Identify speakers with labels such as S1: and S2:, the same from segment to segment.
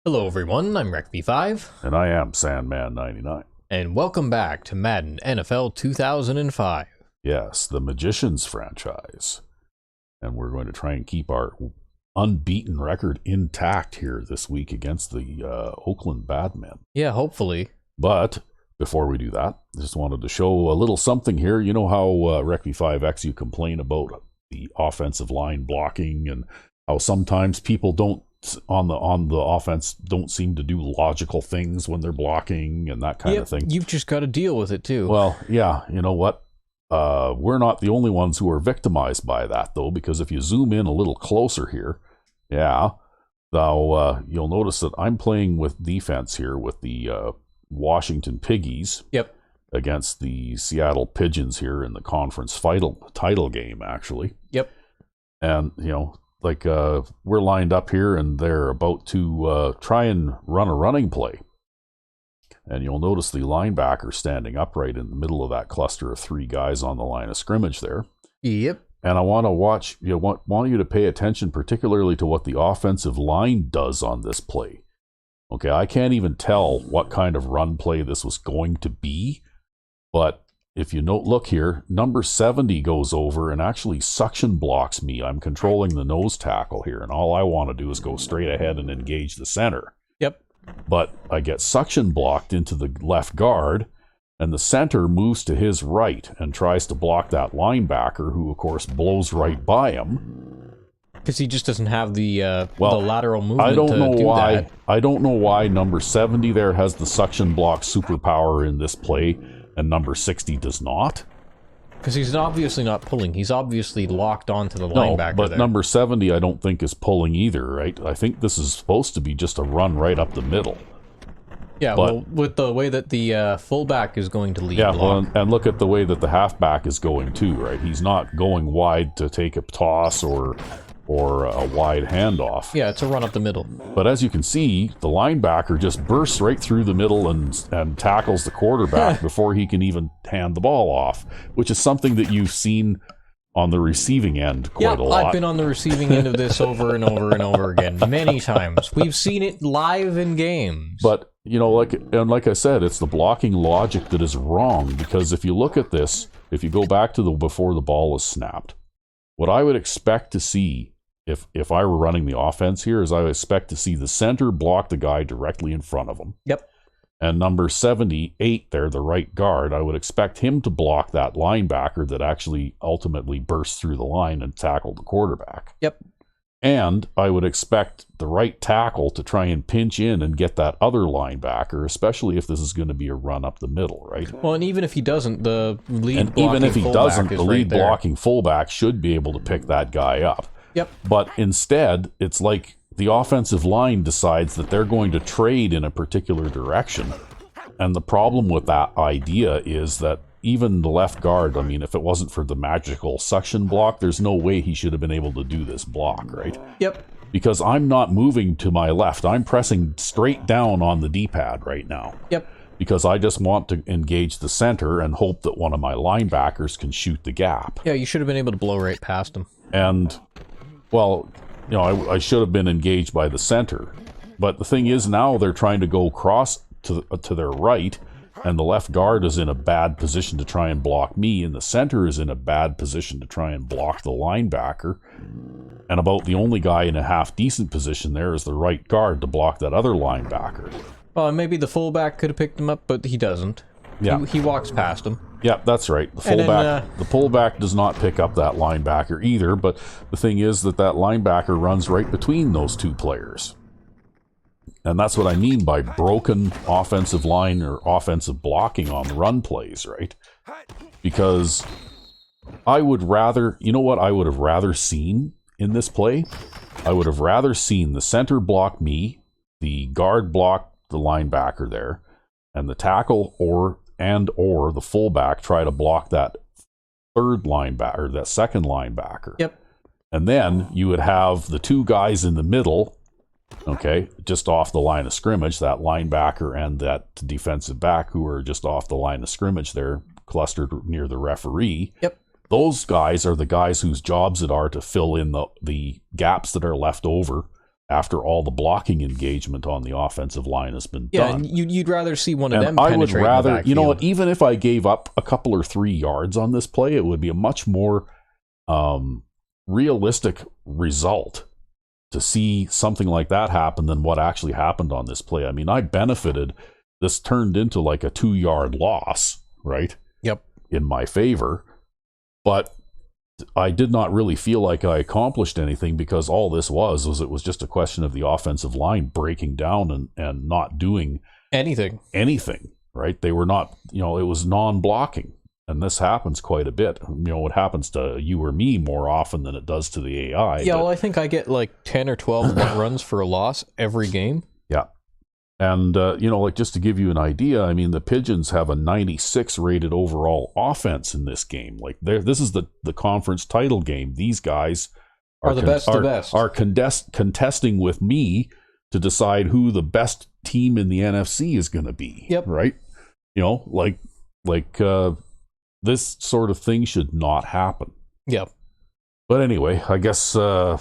S1: Hello everyone, I'm RecV5,
S2: And I am Sandman99.
S1: and welcome back to Madden NFL 2005.
S2: Yes, the Magicians franchise. And we're going to try and keep our unbeaten record intact here this week against the Oakland Badmen.
S1: Yeah, hopefully.
S2: But before we do that, I just wanted to show a little something here. You know how RecV5X, you complain about the offensive line blocking and how sometimes people don't on the offense don't seem to do logical things when they're blocking and that kind of thing.
S1: You've just got to deal with it too.
S2: Well, yeah, you know what? We're not the only ones who are victimized by that, though, because if you zoom in a little closer here, you'll notice that I'm playing with defense here with the Washington Piggies against the Seattle Pigeons here in the conference title game, actually.
S1: Yep.
S2: And, we're lined up here and they're about to try and run a running play. And you'll notice the linebacker standing upright in the middle of that cluster of three guys on the line of scrimmage there.
S1: Yep.
S2: And I want to want you to pay attention particularly to what the offensive line does on this play. Okay, I can't even tell what kind of run play this was going to be, but if you look here, number 70 goes over and actually suction blocks me. I'm controlling the nose tackle here, and all I want to do is go straight ahead and engage the center.
S1: Yep.
S2: But I get suction blocked into the left guard, and the center moves to his right and tries to block that linebacker, who, of course, blows right by him.
S1: Because he just doesn't have the lateral movement
S2: I don't
S1: to
S2: know
S1: do
S2: why.
S1: that.
S2: I don't know why number 70 there has the suction block superpower in this play, and number 60 does not.
S1: Because he's obviously not pulling. He's obviously locked onto the linebacker
S2: but
S1: there.
S2: number 70 I don't think is pulling either, right? I think this is supposed to be just a run right up the middle.
S1: Yeah, well, with the way that the fullback is going to lead block.
S2: Well, and look at the way that the halfback is going too, right? He's not going wide to take a toss or a wide handoff.
S1: Yeah, it's a run up the middle.
S2: But as you can see, the linebacker just bursts right through the middle and tackles the quarterback before he can even hand the ball off, which is something that you've seen on the receiving end quite a lot.
S1: I've been on the receiving end of this over and over and over again, many times. We've seen it live in games.
S2: But, like I said, it's the blocking logic that is wrong, because if you look at this, if you go back to before the ball is snapped, what I would expect to see if I were running the offense here is I would expect to see the center block the guy directly in front of him.
S1: Yep.
S2: And number 78 there, the right guard, I would expect him to block that linebacker that actually ultimately bursts through the line and tackle the quarterback.
S1: Yep.
S2: And I would expect the right tackle to try and pinch in and get that other linebacker, especially if this is going to be a run up the middle, right?
S1: Well, and even if he doesn't, the lead
S2: and
S1: blocking
S2: even if he doesn't, the lead
S1: right
S2: blocking fullback should be able to pick that guy up.
S1: Yep.
S2: But instead, it's like the offensive line decides that they're going to trade in a particular direction. And the problem with that idea is that even the left guard, I mean, if it wasn't for the magical suction block, there's no way he should have been able to do this block, right?
S1: Yep.
S2: Because I'm not moving to my left. I'm pressing straight down on the D-pad right now.
S1: Yep. Because
S2: I just want to engage the center and hope that one of my linebackers can shoot the gap.
S1: Yeah, you should have been able to blow right past him.
S2: And, well, I should have been engaged by the center. But the thing is, now they're trying to go cross to their right, and the left guard is in a bad position to try and block me, and the center is in a bad position to try and block the linebacker. And about the only guy in a half-decent position there is the right guard to block that other linebacker.
S1: Well, maybe the fullback could have picked him up, but he doesn't.
S2: Yeah.
S1: He walks past him.
S2: Yeah, that's right. The fullback does not pick up that linebacker either, but the thing is that linebacker runs right between those two players. And that's what I mean by broken offensive line or offensive blocking on run plays, right? Because I would rather, you know what I would have rather seen in this play? I would have rather seen the center block me, the guard block the linebacker there, and the tackle or the fullback try to block that third linebacker, that second linebacker.
S1: Yep.
S2: And then you would have the two guys in the middle, okay, just off the line of scrimmage, that linebacker and that defensive back who are just off the line of scrimmage there, clustered near the referee.
S1: Yep.
S2: Those guys are the guys whose jobs it are to fill in the gaps that are left over after all the blocking engagement on the offensive line has been
S1: Yeah,
S2: done.
S1: and you'd rather see one of them
S2: I would
S1: penetrate
S2: rather,
S1: the
S2: you know what,
S1: backfield.
S2: even if I gave up a couple or 3 yards on this play, it would be a much more realistic result to see something like that happen than what actually happened on this play. I mean, I benefited. This turned into like a 2-yard loss, right?
S1: Yep.
S2: In my favor. But I did not really feel like I accomplished anything, because all this was it was just a question of the offensive line breaking down and not doing
S1: Anything,
S2: right? They were not, it was non-blocking. And this happens quite a bit. It happens to you or me more often than it does to the AI.
S1: Yeah, well, I think I get like 10 or 12 runs for a loss every game.
S2: Yeah. And, like, just to give you an idea, I mean, the Pigeons have a 96 rated overall offense in this game. Like, this is the conference title game. These guys
S1: are the best of best.
S2: Are contesting with me to decide who the best team in the NFC is going to be.
S1: Yep.
S2: Right? This sort of thing should not happen.
S1: Yep.
S2: But anyway, I guess I'm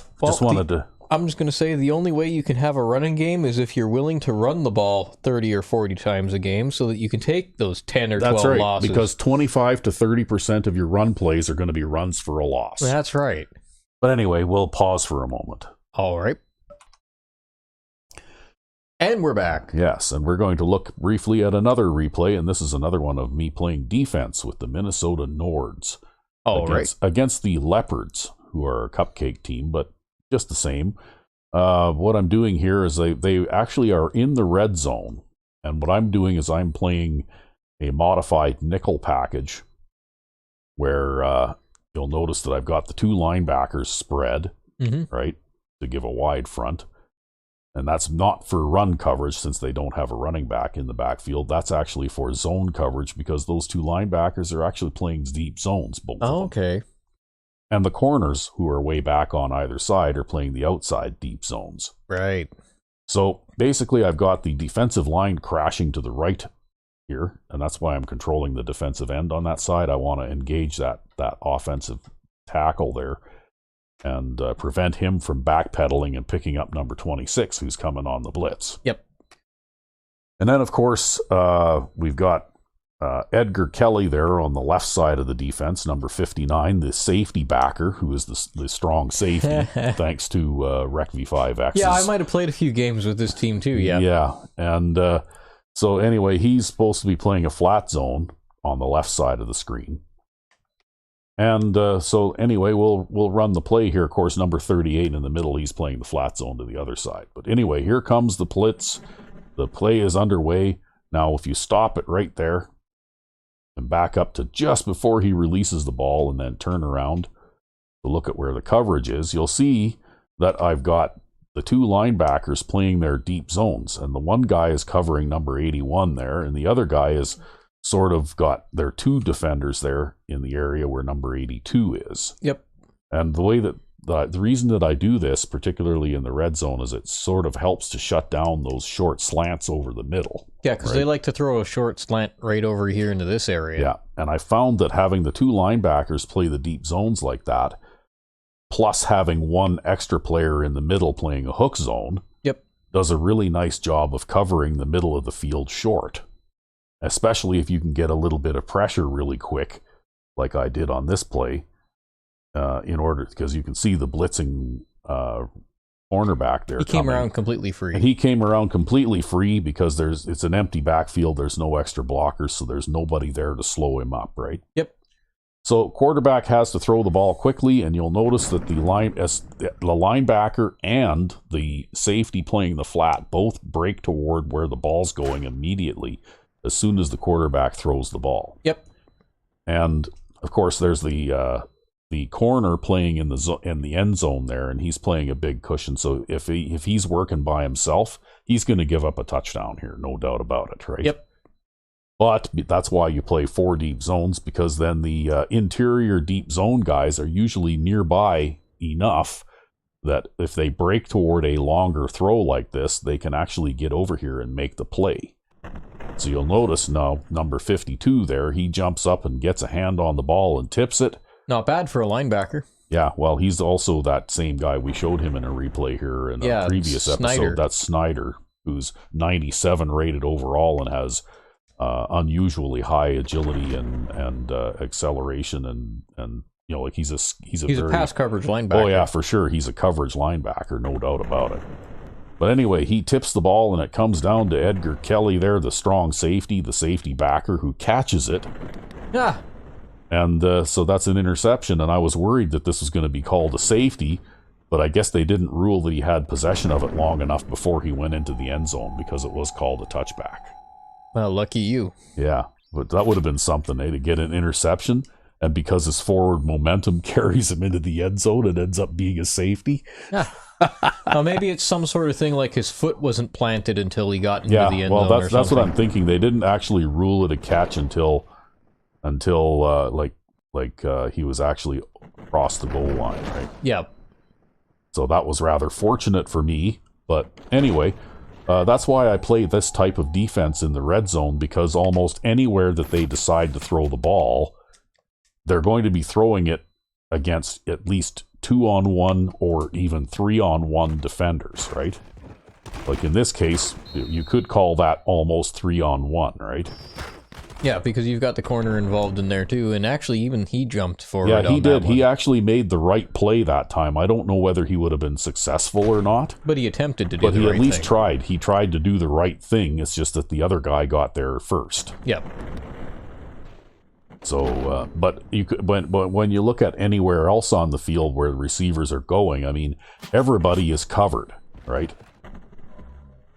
S2: just going
S1: to say the only way you can have a running game is if you're willing to run the ball 30 or 40 times a game so that you can take those 10 or 12 losses.
S2: Because 25 to 30% of your run plays are going to be runs for a loss.
S1: That's right.
S2: But anyway, we'll pause for a moment.
S1: All right. And we're back.
S2: Yes, and we're going to look briefly at another replay, and this is another one of me playing defense with the Minnesota Nords. Against the Leopards, who are a cupcake team, but just the same. What I'm doing here is they actually are in the red zone, and what I'm doing is I'm playing a modified nickel package where you'll notice that I've got the 2 linebackers spread, right, to give a wide front. And that's not for run coverage, since they don't have a running back in the backfield. That's actually for zone coverage, because those 2 linebackers are actually playing deep zones, both of them.
S1: Okay.
S2: And the corners, who are way back on either side, are playing the outside deep zones.
S1: Right.
S2: So basically, I've got the defensive line crashing to the right here, and that's why I'm controlling the defensive end on that side. I want to engage that offensive tackle there and prevent him from backpedaling and picking up number 26, who's coming on the blitz.
S1: Yep.
S2: And then, of course, we've got Edgar Kelly there on the left side of the defense, number 59, the safety backer, who is the strong safety, thanks to Rec V5X.
S1: Yeah, I might have played a few games with this team too, yeah.
S2: Yeah, and so anyway, he's supposed to be playing a flat zone on the left side of the screen. And so anyway, we'll run the play here. Of course, number 38 in the middle, he's playing the flat zone to the other side. But anyway, here comes the blitz. The play is underway. Now, if you stop it right there and back up to just before he releases the ball and then turn around to look at where the coverage is, you'll see that I've got the 2 linebackers playing their deep zones. And the one guy is covering number 81 there, and the other guy is sort of got their 2 defenders there in the area where number 82 is.
S1: Yep.
S2: And the way that the reason that I do this, particularly in the red zone, is it sort of helps to shut down those short slants over the middle.
S1: Yeah, because they like to throw a short slant right over here into this area.
S2: Yeah, and I found that having the 2 linebackers play the deep zones like that, plus having 1 extra player in the middle playing a hook zone, does a really nice job of covering the middle of the field short. Especially if you can get a little bit of pressure really quick, like I did on this play, because you can see the blitzing cornerback there.
S1: He came around completely free.
S2: And he came around completely free because it's an empty backfield. There's no extra blockers, so there's nobody there to slow him up, right?
S1: Yep.
S2: So quarterback has to throw the ball quickly, and you'll notice that the linebacker and the safety playing the flat both break toward where the ball's going immediately as soon as the quarterback throws the ball.
S1: Yep.
S2: And of course, there's the corner playing in the end zone there, and he's playing a big cushion. So if he's working by himself, he's going to give up a touchdown here, no doubt about it, right?
S1: Yep.
S2: But that's why you play 4 deep zones, because then the interior deep zone guys are usually nearby enough that if they break toward a longer throw like this, they can actually get over here and make the play. So you'll notice now, number 52 there, he jumps up and gets a hand on the ball and tips it.
S1: Not bad for a linebacker.
S2: Yeah, well, he's also that same guy. We showed him in a replay here in a previous episode. That's Snyder, who's 97 rated overall and has unusually high agility and acceleration and you know, like he's a
S1: pass coverage linebacker.
S2: Oh yeah, for sure, he's a coverage linebacker, no doubt about it. But anyway, he tips the ball and it comes down to Edgar Kelly there, the strong safety, the safety backer, who catches it.
S1: Yeah.
S2: And so that's an interception, and I was worried that this was going to be called a safety, but I guess they didn't rule that he had possession of it long enough before he went into the end zone because it was called a touchback.
S1: Well, lucky you.
S2: Yeah, but that would have been something, to get an interception, and because his forward momentum carries him into the end zone, it ends up being a safety.
S1: Yeah. Well, maybe it's some sort of thing like his foot wasn't planted until he got into the end zone.
S2: Well, that's what I'm thinking. They didn't actually rule it a catch until he was actually across the goal line, right?
S1: Yeah.
S2: So that was rather fortunate for me. But anyway, that's why I play this type of defense in the red zone, because almost anywhere that they decide to throw the ball, they're going to be throwing it against at least 2-on-1 or even 3-on-1 defenders, right? Like in this case, you could call that almost 3-on-1, right?
S1: Yeah, because you've got the corner involved in there too, and actually even he jumped forward.
S2: Yeah, he did. He actually made the right play that time. I don't know whether he would have been successful or not.
S1: But he attempted to do the right thing.
S2: But he at least tried. He tried to do the right thing. It's just that the other guy got there first.
S1: Yep.
S2: So, but you could, when you look at anywhere else on the field where the receivers are going, I mean, everybody is covered, right?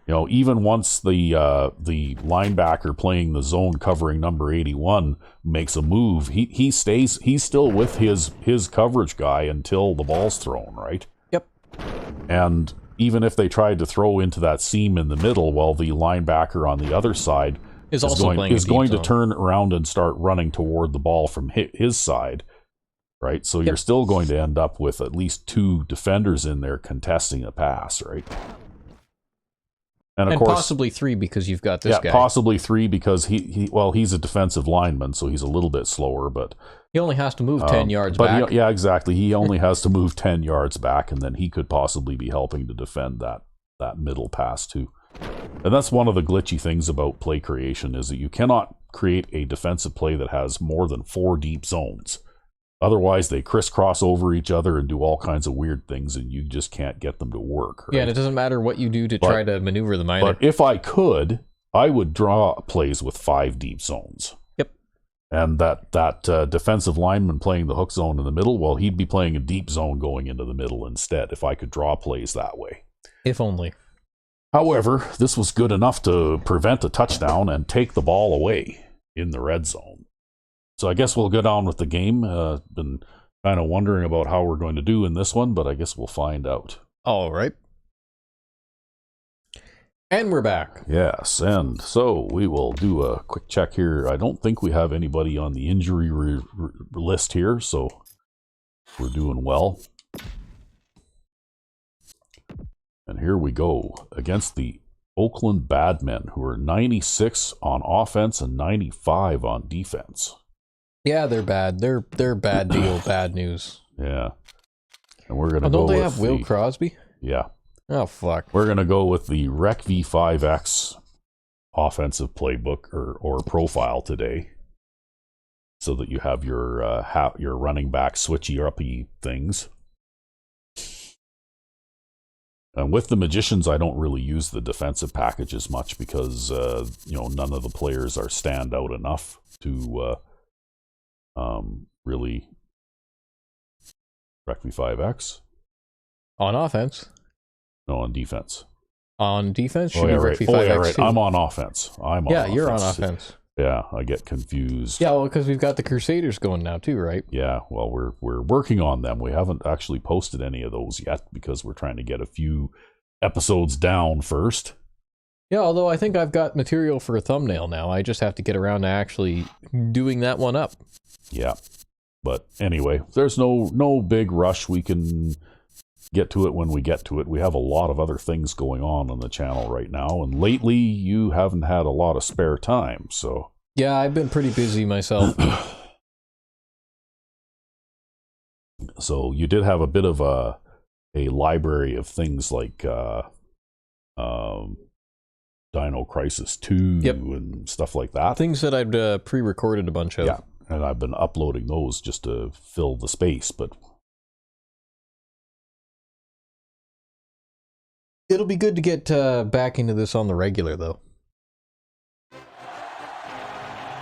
S2: You know, even once the linebacker playing the zone covering number 81 makes a move, he's still with his coverage guy until the ball's thrown, right?
S1: Yep.
S2: And even if they tried to throw into that seam in the middle, while the linebacker on the other side is going to turn around and start running toward the ball from his side, right? So you're still going to end up with at least two defenders in there contesting a pass, right? And of course,
S1: possibly three because you've got this guy.
S2: Yeah, possibly three because he's a defensive lineman, so he's a little bit slower, but
S1: he only has to move 10 yards back.
S2: Yeah, exactly. He only has to move 10 yards back, and then he could possibly be helping to defend that middle pass too. And that's one of the glitchy things about play creation, is that you cannot create a defensive play that has more than 4 deep zones. Otherwise, they crisscross over each other and do all kinds of weird things, and you just can't get them to work. Right?
S1: Yeah, and it doesn't matter what you do to try to maneuver them either.
S2: But if I could, I would draw plays with 5 deep zones.
S1: Yep.
S2: And that defensive lineman playing the hook zone in the middle, well, he'd be playing a deep zone going into the middle instead, if I could draw plays that way.
S1: If only.
S2: However, this was good enough to prevent a touchdown and take the ball away in the red zone. So I guess we'll go down with the game. Been kind of wondering about how we're going to do in this one, but I guess we'll find out.
S1: All right. And we're back.
S2: Yes, and so we will do a quick check here. I don't think we have anybody on the injury list here, so we're doing well. And here we go against the Oakland Badmen, who are 96 on offense and 95 on defense.
S1: Yeah, they're bad. They're bad deal, bad news.
S2: Yeah. And we're going to go with...
S1: Don't they have Will Crosby?
S2: Yeah.
S1: Oh, fuck.
S2: We're going to go with the Rec V5X offensive playbook or profile today, so that you have your running back switchy-uppy things. And with the Magicians, I don't really use the defensive package as much because, none of the players are stand out enough to really Rec V5X.
S1: On offense?
S2: No, on defense.
S1: On defense?
S2: Oh, yeah, right. Right. I'm on offense.
S1: You're on offense.
S2: Yeah, I get confused.
S1: Yeah, well, because we've got the Crusaders going now too, right?
S2: Yeah, well, we're working on them. We haven't actually posted any of those yet because we're trying to get a few episodes down first.
S1: Yeah, although I think I've got material for a thumbnail now. I just have to get around to actually doing that one up.
S2: Yeah, but anyway, there's no big rush. We can get to it when we get to it. We have a lot of other things going on the channel right now, and lately you haven't had a lot of spare time, so... Yeah,
S1: I've been pretty busy myself.
S2: So you did have a bit of a library of things like Dino Crisis 2 and stuff like that.
S1: Things that I'd pre-recorded a bunch of.
S2: Yeah, and I've been uploading those just to fill the space, but
S1: it'll be good to get back into this on the regular, though.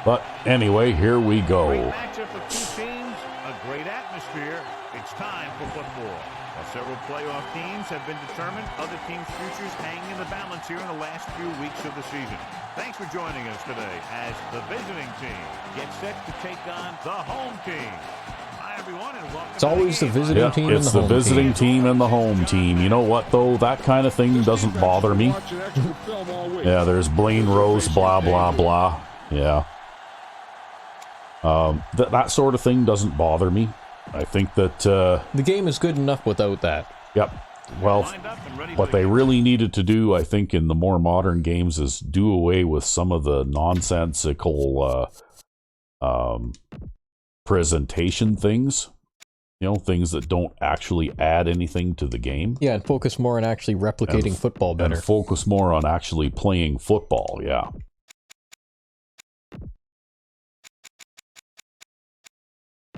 S2: But anyway, here we go.
S3: Great matchup of two teams, a great atmosphere. It's time for football. While several playoff teams have been determined, other teams' futures hang in the balance here in the last few weeks of the season. Thanks for joining us today as the visiting team gets set to take on the home team. Hi, everyone, and welcome.
S1: It's always the visiting team and the home team.
S2: It's the visiting team and the home team. You know what, though? That kind of thing doesn't bother me. Yeah, there's Blaine Rose, blah, blah, blah. Yeah. That sort of thing doesn't bother me. I think that
S1: the game is good enough without that.
S2: Yep. Well, what they really needed to do, I think, in the more modern games is do away with some of the nonsensical presentation things. You know, things that don't actually add anything to the game.
S1: Yeah, and focus more on actually replicating football better.
S2: And focus more on actually playing football, yeah.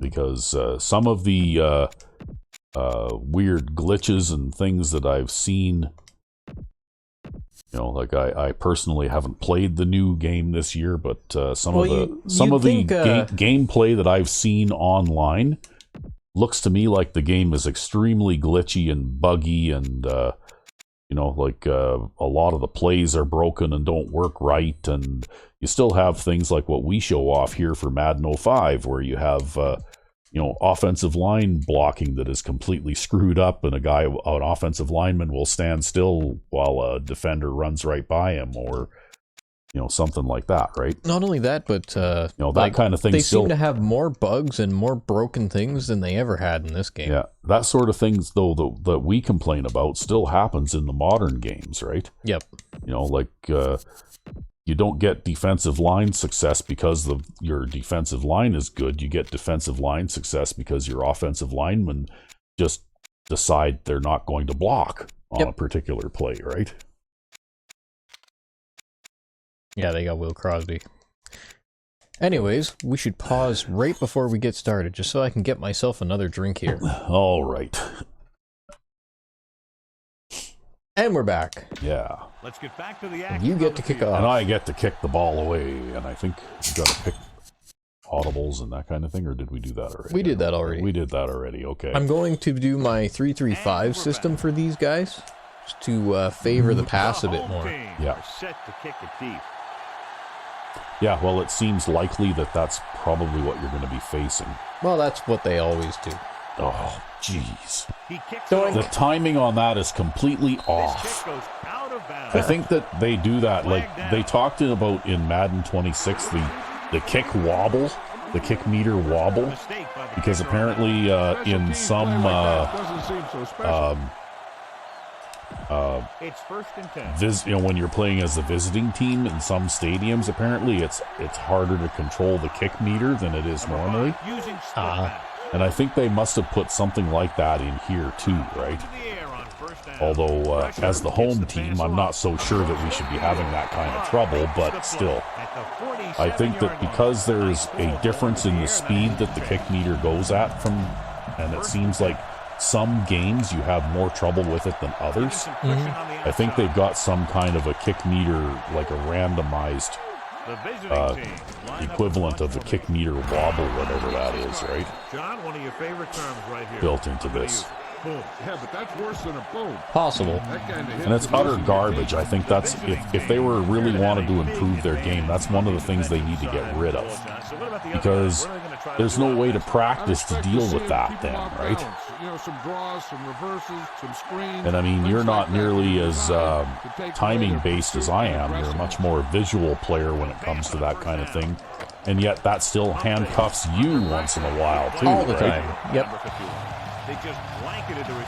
S2: Because some of the weird glitches and things that I've seen, you know, like I personally haven't played the new game this year, but some of the gameplay that I've seen online looks to me like the game is extremely glitchy and buggy, and you know, like a lot of the plays are broken and don't work right, and you still have things like what we show off here for Madden 05, where you have you know, offensive line blocking that is completely screwed up, and an offensive lineman will stand still while a defender runs right by him, or you know, something like that, right?
S1: Not only that, but
S2: you know, that kind of thing.
S1: They seem to have more bugs and more broken things than they ever had in this game.
S2: Yeah, that sort of things, though, that we complain about still happens in the modern games, right?
S1: Yep.
S2: You know, like you don't get defensive line success because your defensive line is good. You get defensive line success because your offensive linemen just decide they're not going to block on a particular play, right?
S1: Yeah, they got Will Crosby. Anyways, we should pause right before we get started, just so I can get myself another drink here.
S2: All right.
S1: And we're back.
S2: Yeah.
S3: Let's get back to the action.
S1: You get to kick off.
S2: And I get to kick the ball away, and I think you got to pick audibles and that kind of thing, or did we do that already?
S1: We did that already.
S2: We did that already, okay.
S1: I'm going to do my 3-3-5 system for these guys, just to favor the pass a bit more.
S2: Yeah.
S3: Set to kick it deep.
S2: Yeah, well, it seems likely that that's probably what you're going to be facing.
S1: Well, that's what they always do.
S2: Oh, jeez.
S1: The
S2: timing on that is completely off. I think that they do that, like they talked about in Madden 26, the kick wobble, the kick meter wobble, because apparently in some
S3: it's first and 10.
S2: you know, when you're playing as the visiting team in some stadiums, apparently it's harder to control the kick meter than it is normally. And I think they must have put something like that in here too, right? Although, as the home team, I'm not so sure that we should be having that kind of trouble, but still. I think that because there's a difference in the speed that the kick meter goes at and it seems like some games you have more trouble with it than others. I think they've got some kind of a kick meter, like a randomized equivalent of the kick meter wobble, whatever that is, right?
S3: John, one of your favorite terms right here.
S2: Built into this.
S3: Boom. Yeah, but that's worse than a boom.
S1: Possible.
S2: And it's utter garbage. I think that's, if they were really wanted to improve their game, that's one of the things they need to get rid of. Because there's no way to practice to deal with that then, right?
S4: You know, some draws, some reverses, some screens.
S2: And I mean, you're not nearly as timing based as I am. You're a much more visual player when it comes to that kind of thing. And yet that still handcuffs you once in a while too.
S1: All the
S2: right?
S1: time. Yep.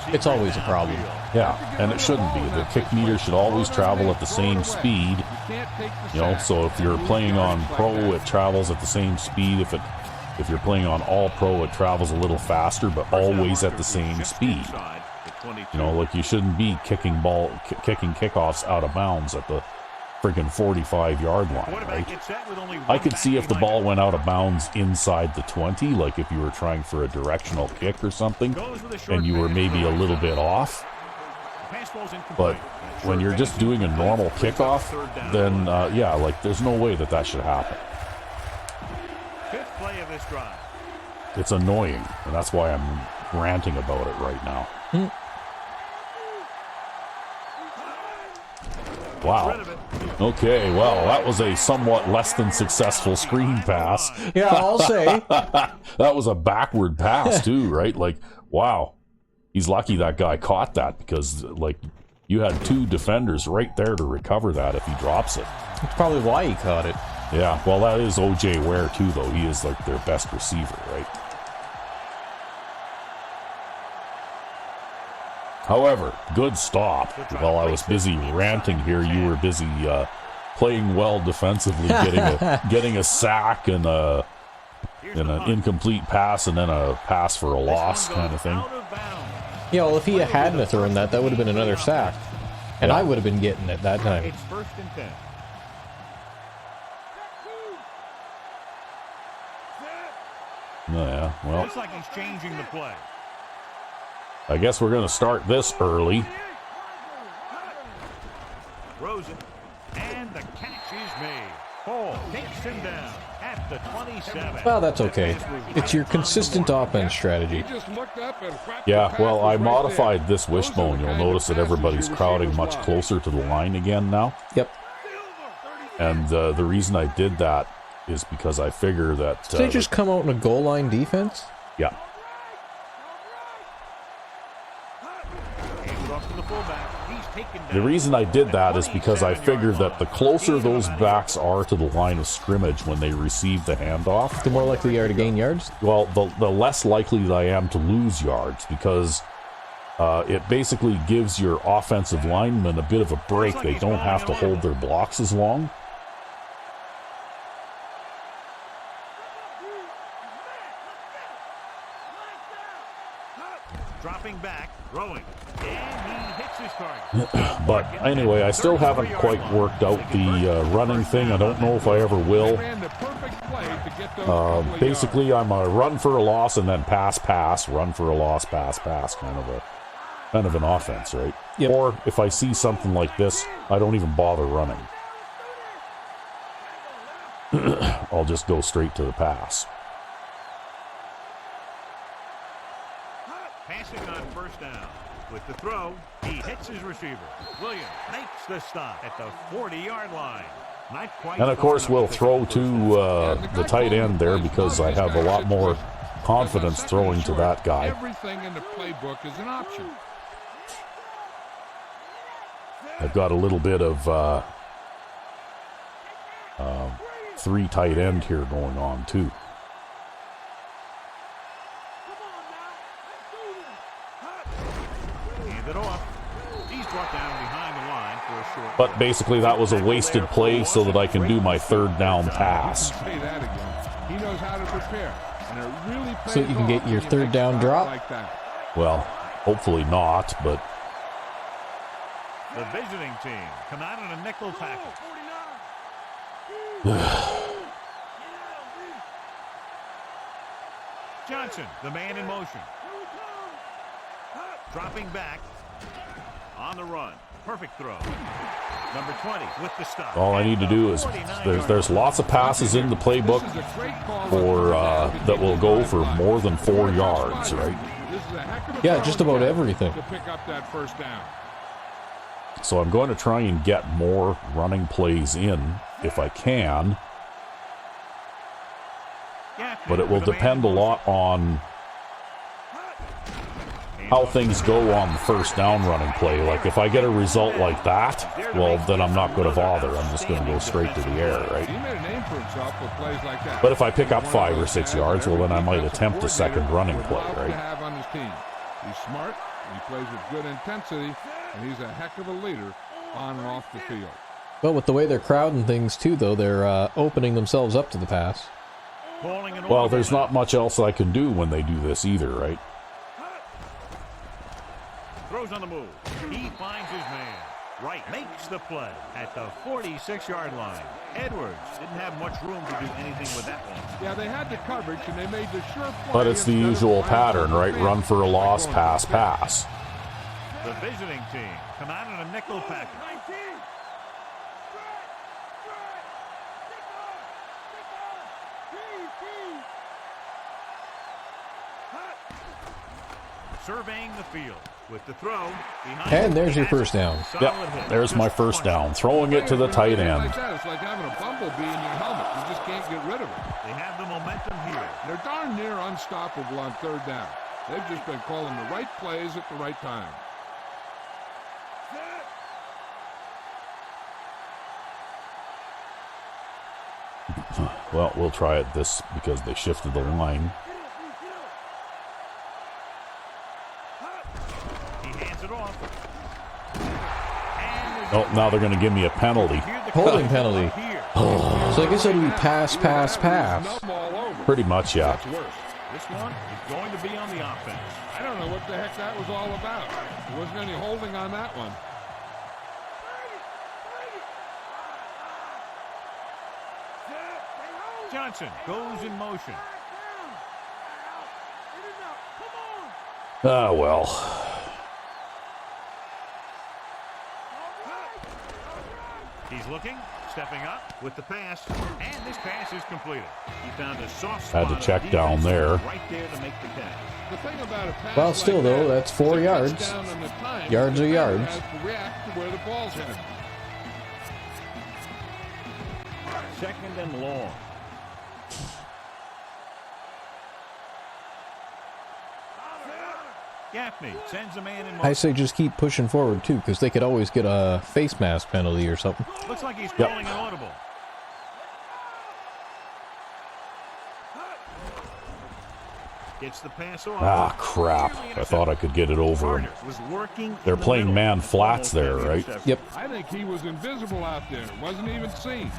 S1: It's always a problem.
S2: Yeah, and it shouldn't be. The kick meter should always travel at the same speed. You know, so if you're playing on pro, it travels at the same speed. If it If you're playing on All Pro, it travels a little faster, but always at the same speed. You know, like you shouldn't be kicking kickoffs out of bounds at the freaking 45-yard line, right? I could see if the ball went out of bounds inside the 20, like if you were trying for a directional kick or something, and you were maybe a little bit off. But when you're just doing a normal kickoff, then yeah, like there's no way that should happen.
S3: Fifth play of this drive.
S2: It's annoying, and that's why I'm ranting about it right now. Wow. Okay, well, that was a somewhat less than successful screen pass.
S1: Yeah, I'll say.
S2: That was a backward pass, too, right? Like, wow. He's lucky that guy caught that because, like, you had two defenders right there to recover that if he drops it.
S1: That's probably why he caught it.
S2: Yeah, well, that is O.J. Ware, too, though. He is, like, their best receiver, right? However, good stop. While I was busy ranting here, you were busy playing well defensively, getting a sack and an incomplete pass and then a pass for a loss kind of thing.
S1: Yeah, well, if he hadn't thrown that would have been another sack. And I would have been getting it that time.
S3: It's 1st and 10.
S2: Yeah, well.
S3: Looks like he's changing the play.
S2: I guess we're going to start this early.
S3: Throws it, and the catch is made. Hall takes him down at the 27.
S1: Well, that's okay. It's your consistent offense strategy.
S2: Yeah, well, I modified this wishbone. You'll notice that everybody's crowding much closer to the line again now.
S1: Yep.
S2: And the reason I did that is because I figure that...
S1: Did they just come out in a goal line defense?
S2: Yeah. The reason I did that is because I figured that the closer those backs are to the line of scrimmage when they receive the handoff,
S1: the more likely they are to gain yards?
S2: Well, the less likely that I am to lose yards because it basically gives your offensive linemen a bit of a break. They don't have to hold their blocks as long.
S3: Dropping back, throwing, and he hits his target.
S2: But anyway, I still haven't quite worked out the running thing. I don't know if I ever will. Basically, I'm a run for a loss and then pass, run for a loss, pass, kind of an offense, right?
S1: Yep.
S2: Or if I see something like this, I don't even bother running. I'll just go straight to the pass.
S3: Passing on 1st down. With the throw, he hits his receiver. Williams makes the stop at the 40-yard line. Not quite.
S2: And of course, we'll throw to the tight end there because I have a lot more confidence throwing to that guy.
S4: Everything in the playbook is an option.
S2: I've got a little bit of 3 tight end here going on too. But basically that was a wasted play so that I can do my 3rd down pass.
S1: So you can get your 3rd down drop?
S2: Well, hopefully not, but...
S3: The visiting team come out in a nickel tackle. Johnson, the man in motion. Dropping back on the run. Perfect throw. Number 20 with the stop.
S2: All I need to do is there's lots of passes in the playbook for that will go for more than 4 yards, right?
S1: Yeah, just about everything.
S2: So I'm going to try and get more running plays in if I can. But it will depend a lot on how things go on the 1st down running play. Like if I get a result like that, well, then I'm not going to bother. I'm just going to go straight to the air, right? But if I pick up 5 or 6 yards, well, then I might attempt a 2nd running play, right?
S4: He's smart, he plays with good intensity, and he's a heck of a leader on and off the field.
S1: Well, with the way they're crowding things too, though, they're opening themselves up to the pass.
S2: Well, there's not much else I can do when they do this either, right?
S3: Throws on the move. He finds his man. Right, makes the play at the 46-yard line. Edwards didn't have much room to do anything with that one.
S4: Yeah, they had the coverage, and they made the sure play.
S2: But it's the usual pattern, right? Run for a loss, pass, pass.
S3: The visiting team come out in a nickel package. Surveying the field with the throw.
S1: And there's your first down.
S2: Yep, there's my first down. Throwing it to the tight end.
S4: It's like having a bumblebee in your helmet. You just can't get rid of it.
S3: They have the momentum here.
S4: They're darn near unstoppable on third down. They've just been calling the right plays at the right time.
S2: Well, we'll try it this because they shifted the line. Oh, now they're going to give me a penalty.
S1: Holding penalty. So I guess it would be pass, pass, pass.
S2: Pretty much, yeah.
S3: This one is going to be on the offense.
S4: I don't know what the heck that was all about. There wasn't any holding on that one.
S3: Johnson goes in motion.
S2: Ah, well.
S3: He's looking, stepping up with the pass, and this pass is completed. He found a soft spot.
S2: Had to check down there.
S3: Right there to make the catch.
S4: The thing about a pass
S1: Well, still,
S4: like
S1: though,
S4: that,
S1: that's 4 yards. Yards are yards.
S4: Has to react to where the ball's headed.
S3: Second and long. Gaffney sends a man in motion.
S1: I say just keep pushing forward, too, because they could always get a face mask penalty or something.
S3: Looks like he's calling an audible. Gets the pass off.
S2: Ah, crap. I thought I could get it over him. They're playing man flats there, right?
S1: Yep.
S4: I think he was invisible out there. Wasn't even seen.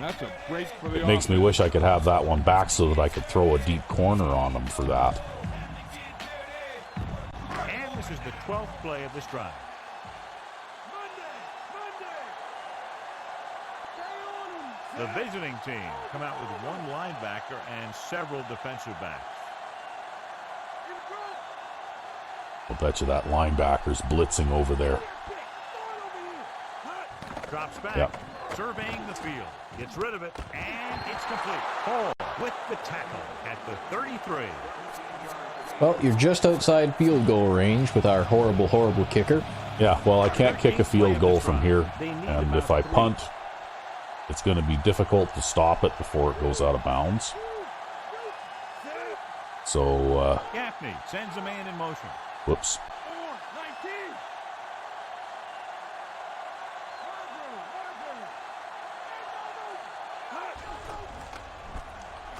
S4: That's a break for the
S2: It makes me wish I could have that one back so that I could throw a deep corner on them for that.
S3: And this is the 12th play of this drive. The visiting team come out with one linebacker and several defensive backs.
S2: I'll bet you that linebacker's blitzing over there.
S3: Drops back,
S2: Yep.
S3: surveying the field, gets rid of it, and it's complete. Hall with the tackle at the 33.
S1: Well, you're just outside field goal range with our horrible, horrible kicker.
S2: Yeah, well, I can't kick a field goal from here, and if I punt, it's going to be difficult to stop it before it goes out of bounds. So,
S3: Gaffney sends a man in motion.
S2: whoops.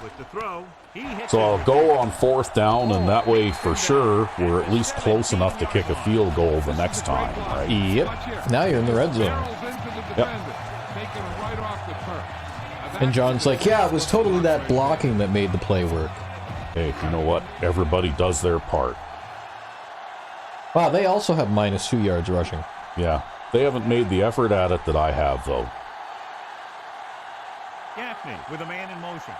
S3: With the throw, he hits
S2: So I'll go on 4th down, and that way, for sure, we're at least close enough to kick a field goal the next time, right?
S1: Yep. Now you're in the red zone.
S2: Yep.
S1: And John's like, yeah, it was totally that blocking that made the play work.
S2: Hey, you know what? Everybody does their part.
S1: Wow, they also have minus 2 yards rushing.
S2: Yeah. They haven't made the effort at it that I have, though.
S3: Gaffney with a man in motion.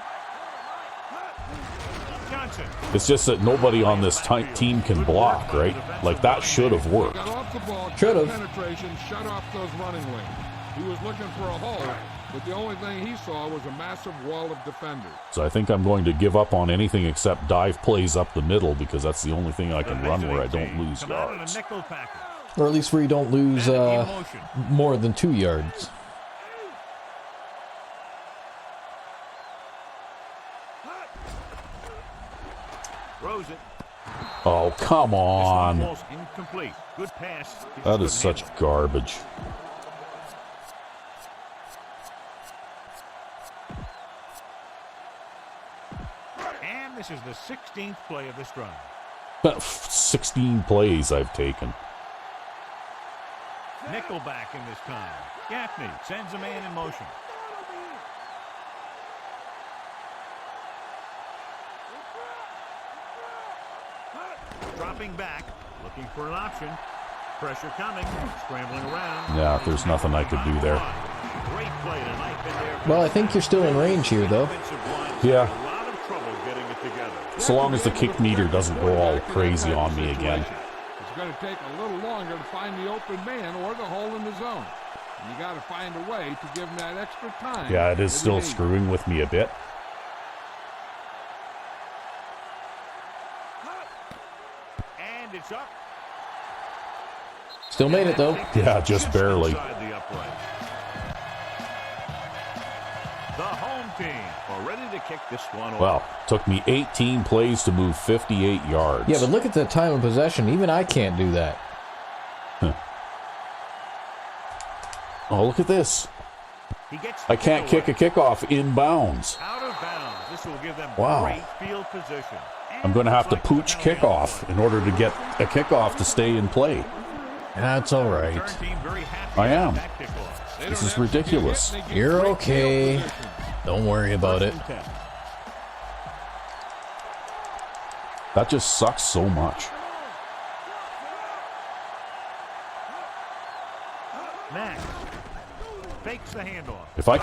S3: Johnson.
S2: It's just that nobody on this team can block, right? Like, that should have worked.
S4: Got off the ball,
S1: Should have.
S4: penetration, shut off those running lanes. He was looking for a hole, but the only thing he saw was a massive wall of defenders.
S2: So I think I'm going to give up on anything except dive plays up the middle because that's the only thing I can run where I don't lose yards.
S1: Or at least where you don't lose more than 2 yards.
S3: Throws it.
S2: Oh, come on.
S3: Incomplete. Good pass.
S2: That is such garbage.
S3: And this is the 16th play of this drive.
S2: 16 plays I've taken.
S3: Nickelback in this time. Gaffney sends a man in motion. dropping back, looking for an option. Pressure coming, scrambling around.
S2: Yeah, there's nothing I could do there.
S3: Great play tonight. Been there.
S1: Well, I think you're still in range here, though.
S2: Yeah.
S3: A lot of trouble getting it together.
S2: So long as the kick meter doesn't go all crazy on me again.
S4: It's going to take a little longer to find the open man or the hole in the zone. And you got to find a way to give him that extra time.
S2: Yeah, it is still screwing with me a bit.
S3: And it's up.
S1: Still made it, though.
S2: Yeah, just barely.
S3: The home team are ready to kick this one off.
S2: Well, took me 18 plays to move 58 yards.
S1: Yeah, but look at the time of possession. Even I can't do that.
S2: Huh. Oh, look at this. I can't kick a kickoff in bounds.
S3: Out of bounds. This will give them
S2: Wow.
S3: great field position.
S2: I'm going to have to pooch kickoff in order to get a kickoff to stay in play.
S1: That's all right.
S2: I am. This is ridiculous.
S1: You're okay. Don't worry about it.
S2: That just sucks so much.
S3: Max fakes the handoff.
S2: If I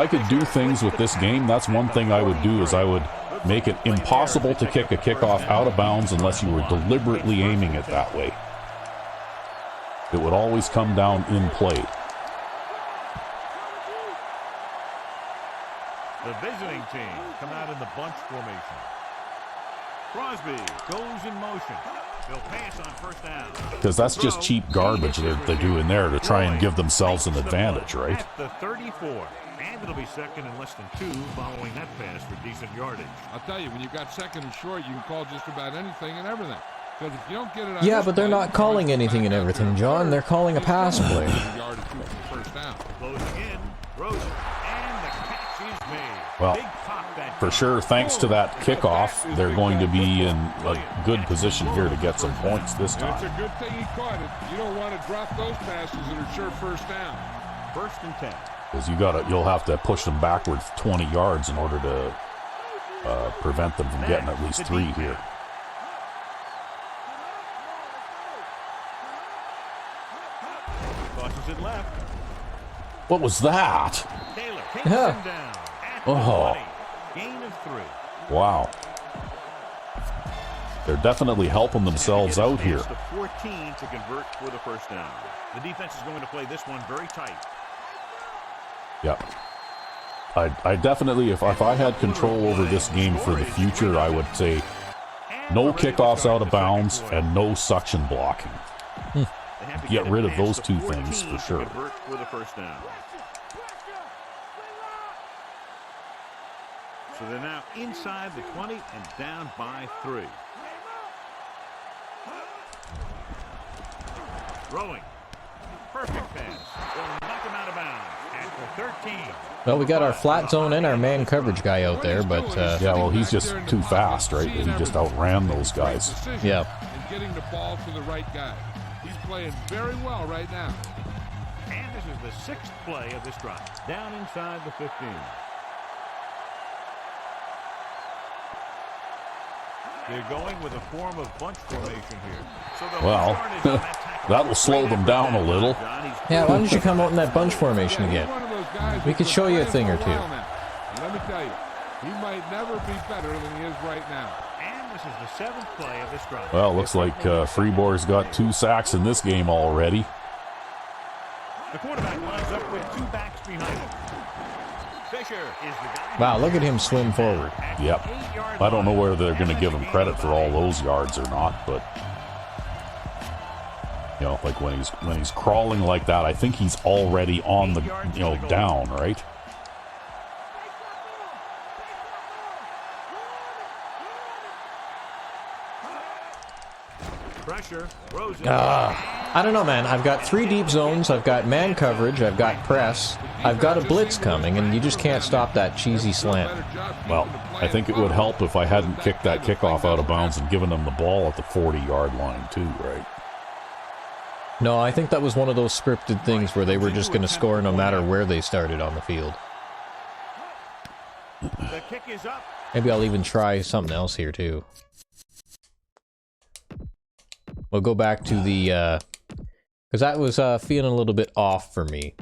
S2: could do things with this game, that's one thing I would do is I would make it impossible to kick a kickoff out of bounds unless you were deliberately aiming it that way. It would always come down in play.
S3: The visiting team come out in the bunch formation. Crosby goes in motion. They'll pass on first down.
S2: Because that's just cheap garbage that they do in there to try and give themselves an advantage, right?
S3: At the 34. And it'll be second and less than 2 following that pass for decent yardage.
S4: I'll tell you, when you've got second and short, you can call just about anything and everything. Because if you don't get it on
S1: Yeah, but they're not calling anything and everything, John. They're calling a pass play.
S3: Closing in, Rosen, and the catch is made.
S2: Well,
S3: Big pop that
S2: for sure, thanks to that kickoff, they're going to be in a good position here to get some points this
S4: It's
S2: time.
S4: a good thing he caught it. You don't want to drop those passes that are sure first down.
S3: First and 10.
S2: Because you'll have to push them backwards 20 yards in order to prevent them from getting at least 3 here.
S3: Tosses it left.
S2: What was that?
S3: Taylor takes him down. At the 20. Gain of 3.
S2: Wow. They're definitely helping themselves out here.
S3: The 14 to convert for the first down. The defense is going to play this one very tight.
S2: Yep. I definitely, if I had control over this game for the future, I would say no kickoffs out of bounds and no suction blocking. Get rid of those two things for sure.
S3: For the first down. So they're now inside the 20 and down by 3. Throwing. Perfect pass. They'll knock him out of bounds at the 13.
S1: Well, we got our flat zone and our man coverage guy out there, but...
S2: yeah, well, he's just too fast, right? He just outran those guys.
S1: Yeah.
S4: And getting the ball to the right guy. He's playing very well right now.
S3: And this is the 6th play of this drive. Down inside the 15. They're going with a form of bunch formation here. So
S2: well, that will slow them down a little.
S1: Yeah, why don't you come out in that bunch formation again? We could show you a thing or two.
S4: Let me tell you, he might never be better than he is right now.
S3: And this is the 7th play of this drive.
S2: Well, looks like Freebor's got 2 sacks in this game already.
S3: The quarterback lines up with 2 backs behind him. Fisher is the guy.
S1: Wow, look at him swim forward.
S2: Yep. I don't know whether they're going to give him credit for all those yards or not, but you know, like when he's crawling like that, I think he's already on the down, right?
S3: Pressure. Rosen.
S1: I don't know, man. I've got 3 deep zones. I've got man coverage. I've got press. I've got a blitz coming, and you just can't stop that cheesy slant.
S2: Well, I think it would help if I hadn't kicked that kickoff out of bounds and given them the ball at the 40-yard line too, right?
S1: No, I think that was one of those scripted things where they were just going to score no matter where they started on the field.
S3: The kick is up.
S1: Maybe I'll even try something else here, too. We'll go back to the, because that was feeling a little bit off for me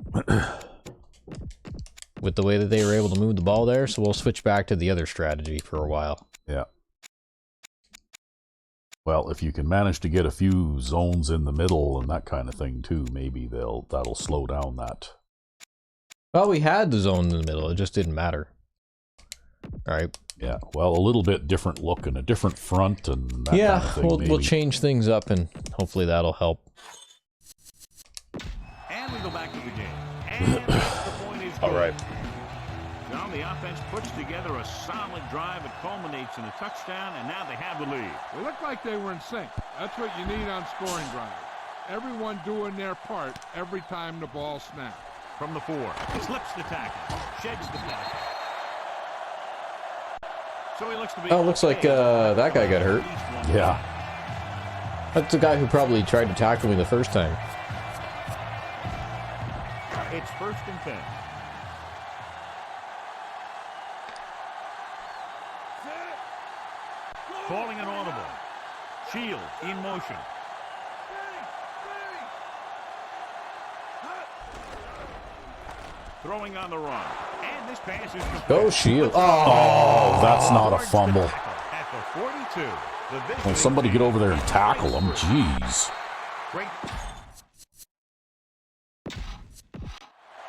S1: with the way that they were able to move the ball there, so we'll switch back to the other strategy for a while.
S2: Yeah. Well, if you can manage to get a few zones in the middle and that kind of thing too, maybe that'll slow down that.
S1: Well, we had the zone in the middle, it just didn't matter. All right.
S2: Yeah, well, a little bit different look and a different front and that kind of thing,
S1: we'll change things up and hopefully that'll help.
S3: And we go back to the game. And the point is good.
S2: All right.
S3: John, the offense puts together a solid drive. It culminates in a touchdown, and now they have the lead.
S4: It looked like they were in sync. That's what you need on scoring drives. Everyone doing their part every time the ball snaps.
S3: From the 4, he slips the tackle, sheds the tackle. So he looks to be
S1: looks like that guy got hurt.
S2: Yeah.
S1: That's the guy who probably tried to tackle me the first time.
S3: It's 1st and 10. Calling an audible. Shields in motion. Throwing on the run. And this pass is complete.
S1: Go Shield.
S2: Oh, that's not a fumble.
S3: At the 42.
S2: Well, somebody get over there and tackle him. Jeez.
S3: Great.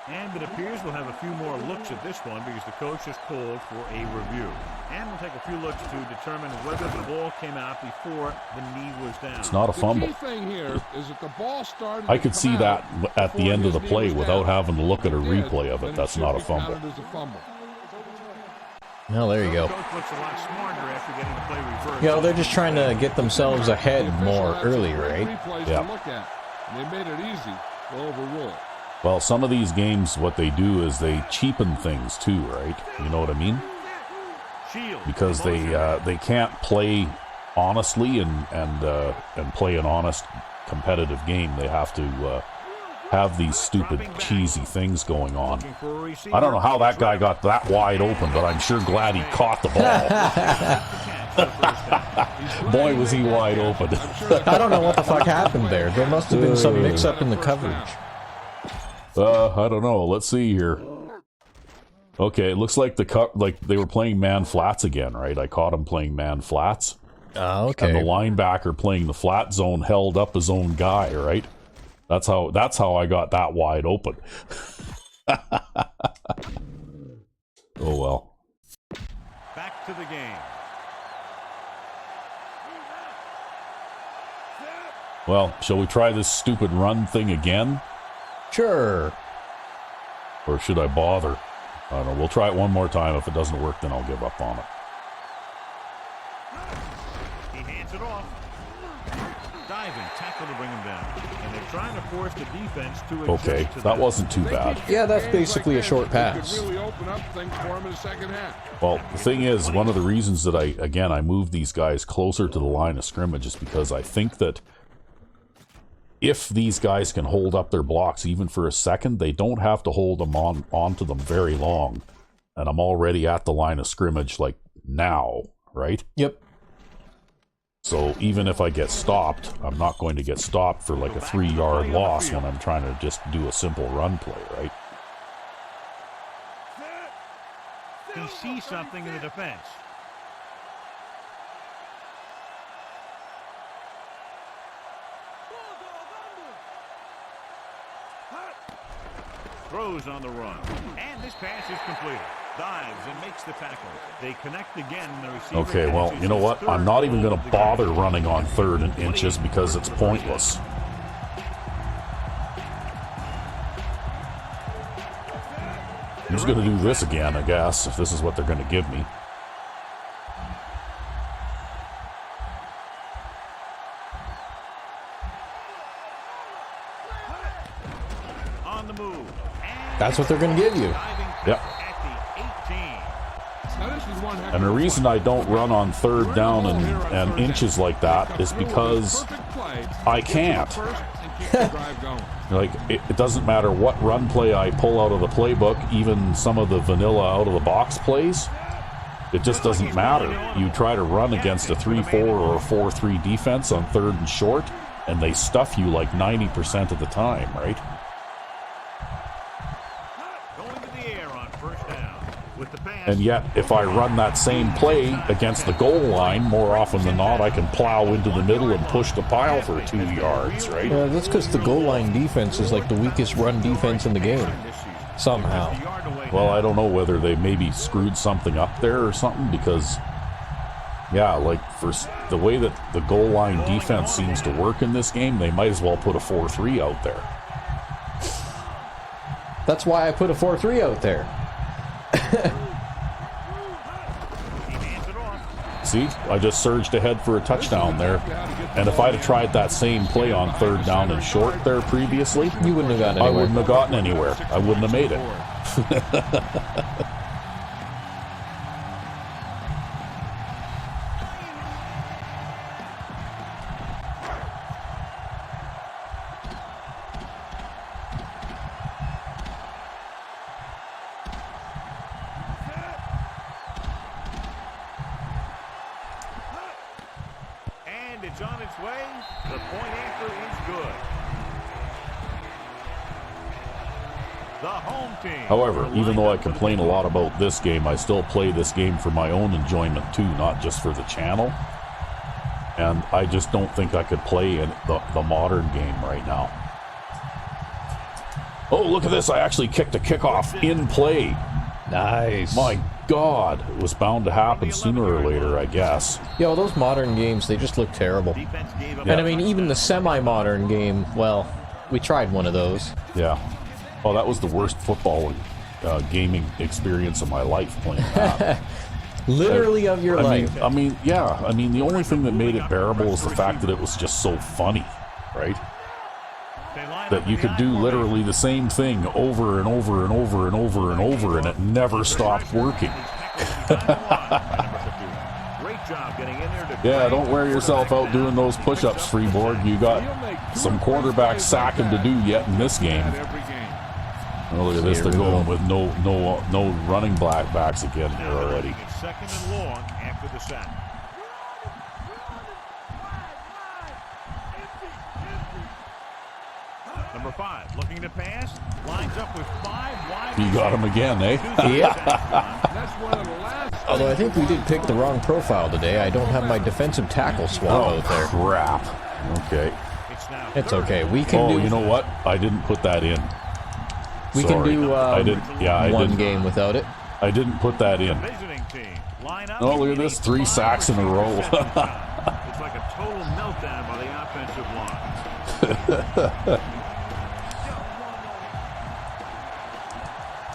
S3: And it appears we'll have a few more looks at this one because the coach has called for a review. And we'll take a few looks to determine whether the ball came out before the knee was down.
S2: It's not a fumble.
S4: The key thing here is that the ball started
S2: I could see that at the end of the play without having to look at a replay of it. That's not a fumble.
S1: Well, there you go.
S3: The coach looks a lot smarter after getting the play reversed.
S1: You know, they're just trying to get themselves ahead more early, right?
S2: Yeah.
S4: They made it easy to overrule.
S2: Well, some of these games, what they do is they cheapen things too, right? You know what I mean? Because they can't play honestly and play an honest competitive game. They have to have these stupid cheesy things going on. I don't know how that guy got that wide open, but I'm sure glad he caught the ball. Boy, was he wide open.
S1: I don't know what the fuck happened there. There must have been some mix-up in the coverage.
S2: I don't know. Let's see here. Okay, it looks like they were playing man flats again, right? I caught him playing man flats.
S1: Oh, okay.
S2: And the linebacker playing the flat zone held up his own guy, right? That's how I got that wide open. Oh well.
S3: Back to the game.
S2: Well, shall we try this stupid run thing again?
S1: Sure.
S2: Or should I bother? I don't know. We'll try it one more time. If it doesn't work, then I'll give up on it.
S3: He hands it off. Diving, tackle to bring him down. And they're trying to force the defense to adjust.
S2: Okay, that wasn't too bad.
S1: Yeah, that's basically a short pass.
S4: Really open up things for him in the second half.
S2: Well, the thing is, one of the reasons that I moved these guys closer to the line of scrimmage is because I think that if these guys can hold up their blocks even for a second, they don't have to hold them onto them very long. And I'm already at the line of scrimmage, like, now, right?
S1: Yep.
S2: So even if I get stopped, I'm not going to get stopped for like a 3-yard loss when I'm trying to just do a simple run play, right?
S3: He sees something in the defense. Throws on the run. And this pass is completed. Dives and makes the tackle. They connect again. The receiver
S2: Okay, well, you know what? I'm not even going to bother running on 3rd and inches because it's pointless. I'm just going to do this again, I guess, if this is what they're going to give me.
S3: On the move.
S1: That's what they're going to give you.
S2: Yep. And the reason I don't run on 3rd down and inches like that is because I can't. Like, it doesn't matter what run play I pull out of the playbook, even some of the vanilla out-of-the-box plays. It just doesn't matter. You try to run against a 3-4 or a 4-3 defense on 3rd and short, and they stuff you like 90% of the time, right?
S3: Going to the air on first down. With the pass.
S2: And yet, if I run that same play against the goal line, more often than not, I can plow into the middle and push the pile for 2 yards, right?
S1: Yeah, that's because the goal line defense is like the weakest run defense in the game. Somehow.
S2: Well, I don't know whether they maybe screwed something up there or something, because, yeah, like for the way that the goal line defense seems to work in this game, they might as well put a 4-3 out there.
S1: That's why I put a 4-3 out there.
S2: See, I just surged ahead for a touchdown there. And if I'd have tried that same play on third down and short there previously,
S1: you wouldn't have gotten anywhere.
S2: I wouldn't have gotten anywhere. I wouldn't have made it.
S3: It's on its way. The point after is good. The home team.
S2: However, even though I complain a lot about this game, I still play this game for my own enjoyment too, not just for the channel. And I just don't think I could play in the modern game right now. Oh, look at this. I actually kicked a kickoff in play.
S1: Nice.
S2: My God, it was bound to happen sooner or later, I guess.
S1: Yo, those modern games, they just look terrible. And I mean, even the semi-modern game, well, we tried one of those.
S2: Yeah. Oh, that was the worst football gaming experience of my life, playing that.
S1: Literally of your life.
S2: I mean, the only thing that made it bearable is the fact that it was just so funny, right? That you could do literally the same thing over and over and over and over and over, and it never stopped working. Yeah, don't wear yourself out doing those push-ups, Freeboard. You got some quarterback sacking to do yet in this game. Oh, look at this. They're going with no running backs again here already.
S3: Second and long after the sack. Number 5, looking to pass, lines up with 5 wide.
S2: You got him again, eh?
S1: Yeah. Although I think we did pick the wrong profile today. I don't have my defensive tackle swap out there.
S2: Crap. Okay.
S1: It's okay. We can do...
S2: you know what? I didn't put that in.
S1: We can do one game without it.
S2: I didn't put that in. Oh, look at this. 3 sacks in a row.
S3: It's like a total meltdown by the offensive line.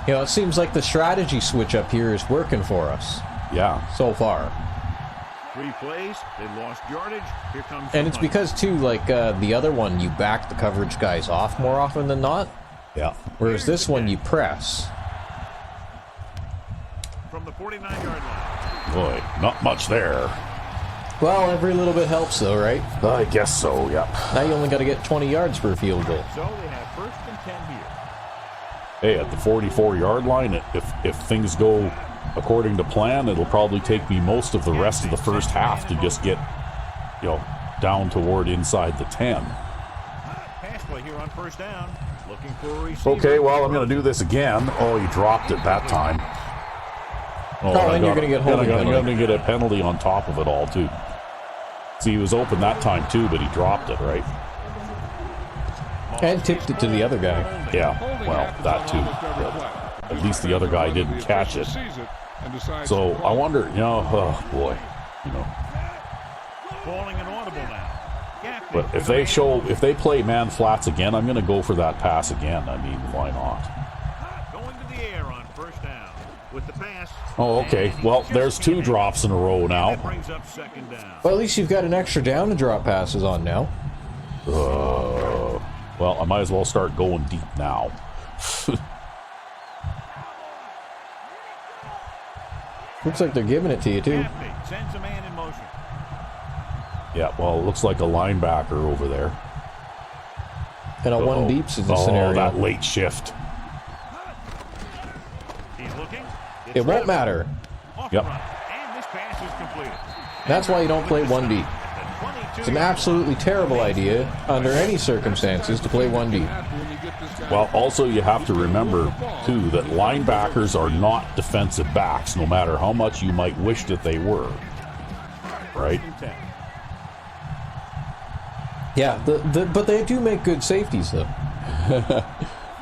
S1: You know, it seems like the strategy switch up here is working for us.
S2: Yeah.
S1: So far.
S3: 3 plays, they lost yardage. Here comes
S1: and it's because, too, like the other one, you back the coverage guys off more often than not.
S2: Yeah.
S1: Whereas this one, you press.
S3: From the 49-yard line.
S2: Boy, not much there.
S1: Well, every little bit helps, though, right?
S2: I guess so, yeah.
S1: Now you only got to get 20 yards for a field goal.
S3: So they have 1st and 10 here.
S2: Hey, at the 44-yard line, if things go according to plan, it'll probably take me most of the rest of the first half to just get, down toward inside the 10.
S3: Pass play here on 1st down. Looking for a receiver.
S2: Okay, well, I'm going to do this again. Oh, he dropped it that time.
S1: Oh, and you're going to get holding penalty.
S2: I'm going to get a penalty on top of it all, too. See, he was open that time, too, but he dropped it, right?
S1: And tipped it to the other guy.
S2: Yeah, well, that, too. But at least the other guy didn't catch it. So, I wonder, oh, boy,
S3: Falling inaudible now.
S2: But if they play man flats again, I'm going to go for that pass again. I mean, why not?
S3: Going to the air on 1st down with the pass.
S2: Oh, okay. Well, there's 2 drops in a row now.
S3: That brings up 2nd down.
S1: Well, at least you've got an extra down to drop passes on now.
S2: Well, I might as well start going deep now.
S1: Looks like they're giving it to you, too.
S3: Sends a man in motion.
S2: Yeah, well, it looks like a linebacker over there.
S1: And a one deeps is the scenario.
S2: Oh, that late shift.
S3: He's looking.
S1: It won't matter.
S2: Yep.
S3: And this pass is completed.
S1: That's why you don't play one deep. It's an absolutely terrible idea, under any circumstances, to play 1D.
S2: Well, also you have to remember, too, that linebackers are not defensive backs, no matter how much you might wish that they were. Right?
S1: Yeah, but they do make good safeties, though.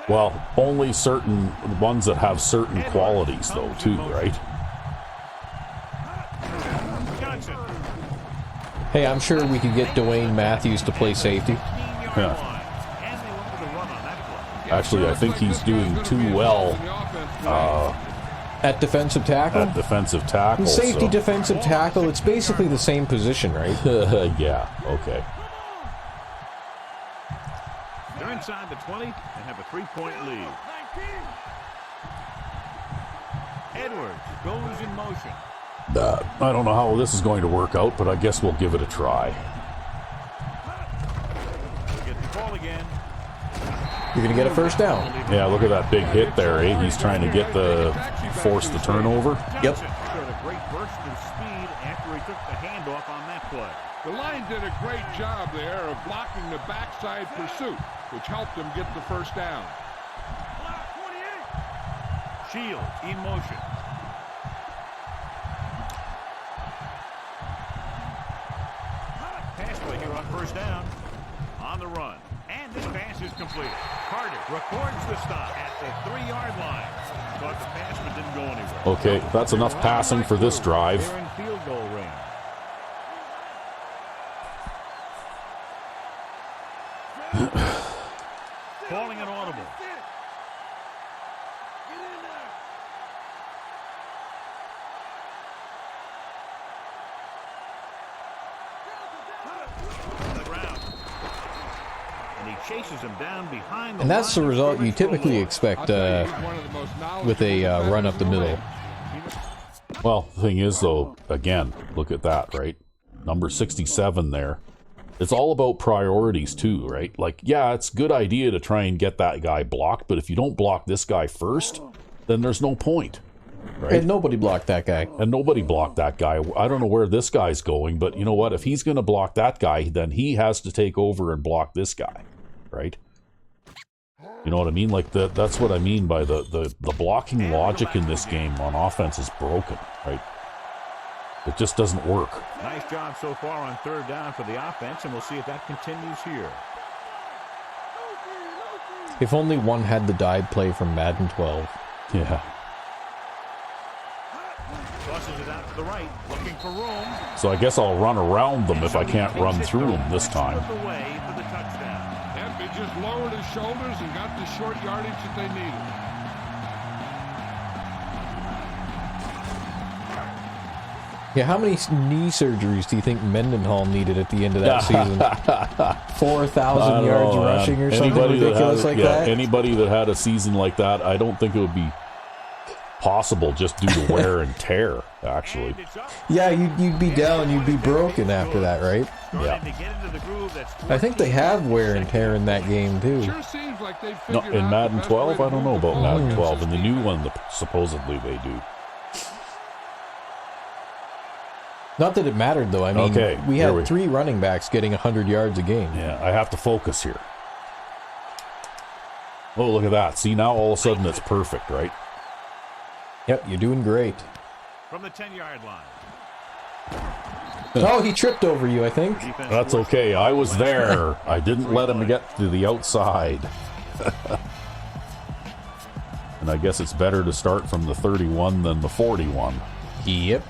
S2: Well, only certain ones that have certain qualities, though, too, right?
S1: Hey, I'm sure we could get Dwayne Matthews to play safety.
S2: Yeah. Actually, I think he's doing too well
S1: at defensive tackle.
S2: At defensive tackle.
S1: Safety, defensive tackle. It's basically the same position, right?
S2: Yeah. Okay.
S3: They're inside the 20 and have a 3-point lead. Edwards goes in motion.
S2: I don't know how this is going to work out, but I guess we'll give it a try.
S3: Get the ball again.
S1: You're going to get a first down.
S2: Yeah, look at that big hit there, eh? He's trying to force the turnover.
S1: Yep.
S3: Showed a great burst of speed after he took the handoff on that play.
S4: The line did a great job there of blocking the backside pursuit, which helped them get the first down.
S3: Shields in motion. Pass play here on first down. On the run. And this pass is completed. Carter records the stop at the 3-yard line. Thought the pass but didn't go anywhere.
S2: Okay, that's enough passing for this drive.
S3: They're in field goal range. Calling an audible. Chases him down behind the
S1: and that's the result you typically expect with a run up the middle.
S2: Well, the thing is, though, again, look at that, right? Number 67 there. It's all about priorities, too, right? Like, yeah, it's a good idea to try and get that guy blocked, but if you don't block this guy first, then there's no point, right?
S1: And nobody blocked that guy.
S2: And nobody blocked that guy. I don't know where this guy's going, but you know what? If he's going to block that guy, then he has to take over and block this guy. Right? You know what I mean? Like that's what I mean by the blocking logic in this game on offense is broken, right? It just doesn't work.
S3: Nice job so far on third down for the offense, and we'll see if that continues here.
S1: If only one had the dive play from Madden 12.
S2: Yeah.
S3: Tosses it out to the right, looking for room.
S2: So I guess I'll run around them if I can't run through them this time.
S4: Just lowered his shoulders and got the short yardage that they needed.
S1: Yeah, how many knee surgeries do you think Mendenhall needed at the end of that season? 4,000 yards rushing or something ridiculous like that?
S2: Anybody that had a season like that, I don't think it would be possible just due to wear and tear, actually.
S1: Yeah, you'd be down, you'd be broken after that, right?
S2: Yeah.
S1: I think they have wear and tear in that game, too.
S2: No, in Madden 12? I don't know about Madden 12. In the new one, supposedly they do.
S1: Not that it mattered, though. I mean, we had 3 running backs getting 100 yards a game.
S2: Yeah, I have to focus here. Oh, look at that. See, now all of a sudden it's perfect, right?
S1: Yep, you're doing great.
S3: From the 10-yard line.
S1: Oh, he tripped over you, I think.
S2: That's okay. I was there. I didn't let him get to the outside. And I guess it's better to start from the 31 than the 41.
S1: Yep.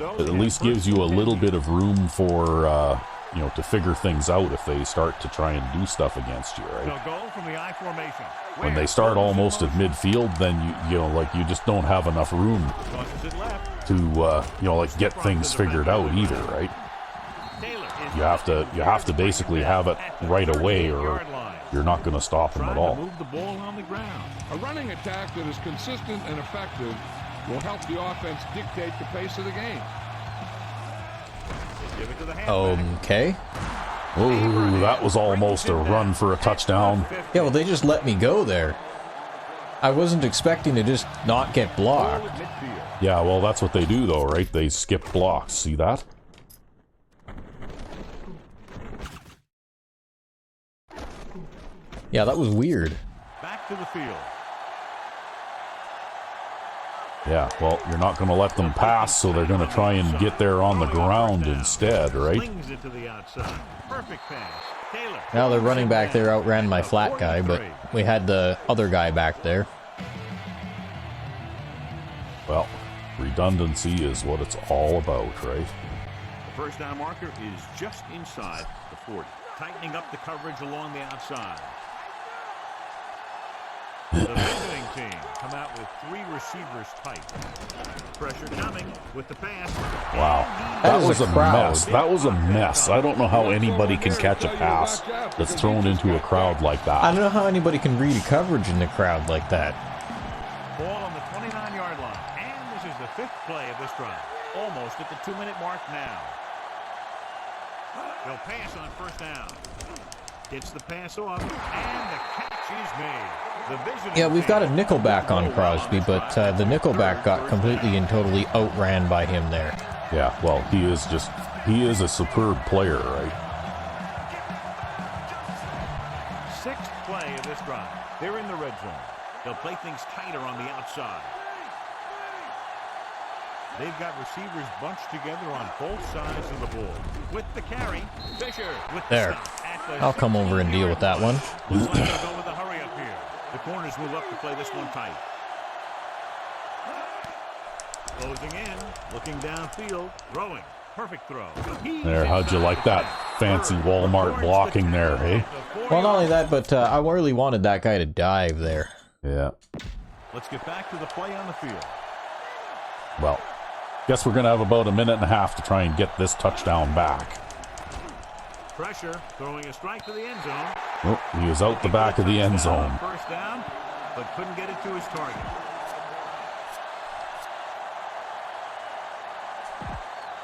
S2: It at least gives you a little bit of room for, to figure things out if they start to try and do stuff against you, right?
S3: They'll go from the I formation.
S2: When they start almost at midfield, then you just don't have enough room to get things figured out either, right? You have to basically have it right away, or you're not going to stop them at all.
S3: Move the ball on the ground.
S4: A running attack that is consistent and effective will help the offense dictate the pace of the game.
S1: Okay.
S2: Ooh, that was almost a run for a touchdown.
S1: Yeah, well, they just let me go there. I wasn't expecting to just not get blocked.
S2: Yeah, well, that's what they do, though, right? They skip blocks. See that?
S1: Yeah, that was weird.
S3: Back to the field.
S2: Yeah, well, you're not going to let them pass, so they're going to try and get there on the ground instead, right?
S3: Slings it to the outside. Perfect pass. Taylor.
S1: Now the running back there outran my flat guy, but we had the other guy back there.
S2: Well, redundancy is what it's all about, right?
S3: The first down marker is just inside the 40. Tightening up the coverage along the outside. The visiting team come out with 3 receivers tight. Pressure coming with the pass.
S2: Wow. That was a mess. That was a mess. I don't know how anybody can catch a pass that's thrown into a crowd like that.
S1: I don't know how anybody can read coverage in the crowd like that.
S3: Ball on the 29-yard line. And this is the 5th play of this drive. Almost at the 2-minute mark now. They'll pass on first down. Gets the pass off, and the catch is made.
S1: Yeah, we've got a nickelback on Crosby, but the nickelback got completely and totally outran by him there.
S2: Yeah, well, he is a superb player, right?
S3: 6th play of this drive. They're in the red zone. They'll play things tighter on the outside. They've got receivers bunched together on both sides of the ball. With the carry, Fisher with
S1: there. I'll come over and deal with that one.
S3: Looks like they'll go with a hurry up here. The corners move up to play this one tight. Closing in, looking downfield, throwing. Perfect throw.
S2: There, how'd you like that fancy Walmart blocking there, eh?
S1: Well, not only that, but I really wanted that guy to dive there.
S2: Yeah.
S3: Let's get back to the play on the field.
S2: Well, guess we're going to have about a minute and a half to try and get this touchdown back.
S3: Pressure, throwing a strike to the end zone.
S2: Oh, he was out the back of the end zone.
S3: First down, but couldn't get it to his target.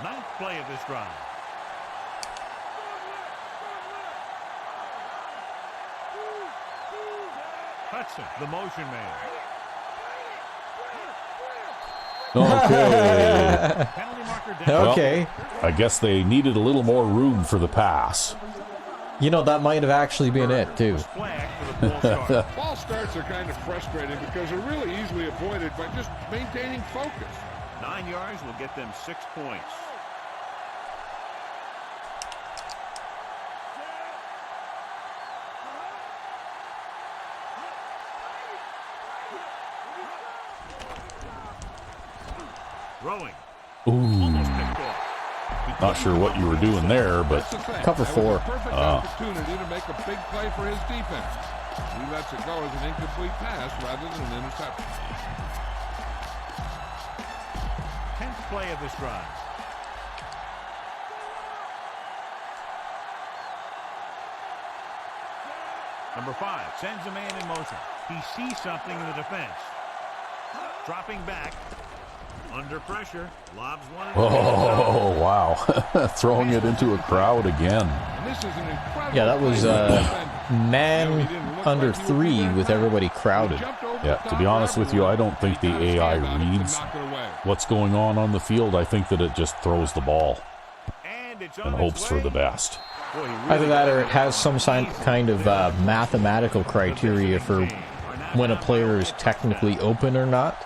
S3: Ninth play of this drive. Hudson, the motion man.
S2: Okay.
S3: Penalty marker down.
S1: Okay.
S2: Well, I guess they needed a little more room for the pass.
S1: You know, that might have actually been it, too.
S4: Ball starts are kind of frustrating because they're really easily avoided by just maintaining focus.
S3: 9 yards will get them 6 points. Throwing. Almost picked off.
S2: Not sure what you were doing there, but
S1: cover 4.
S4: Perfect opportunity to make a big play for his defense. He lets it go as an incomplete pass rather than an interception.
S3: 10th play of this drive. Number 5 sends a man in motion. He sees something in the defense. Dropping back. Under pressure, lobs one.
S2: oh, wow. Throwing it into a crowd again.
S1: Yeah, that was man under 3 with everybody crowded.
S2: Yeah, to be honest with you, I don't think the AI reads what's going on the field. I think that it just throws the ball and hopes for the best.
S1: Either that or it has some kind of mathematical criteria for when a player is technically open or not.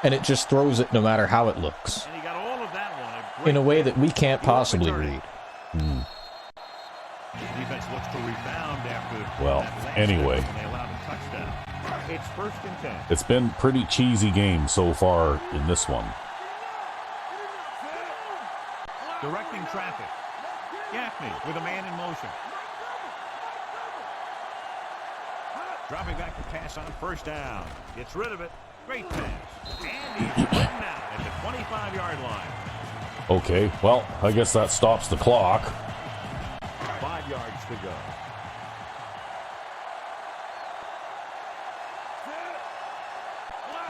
S1: And it just throws it no matter how it looks.
S3: And he got all of that one.
S1: In a way that we can't possibly read.
S3: Defense looks to rebound after.
S2: Well, anyway.
S3: They allowed a touchdown. It's 1st and 10.
S2: It's been a pretty cheesy game so far in this one.
S3: Directing traffic. Gaffney with a man in motion. Dropping back to pass on first down. Gets rid of it. Great pass. And he's run out at the 25-yard line.
S2: Okay, well, I guess that stops the clock.
S3: 5 yards to go.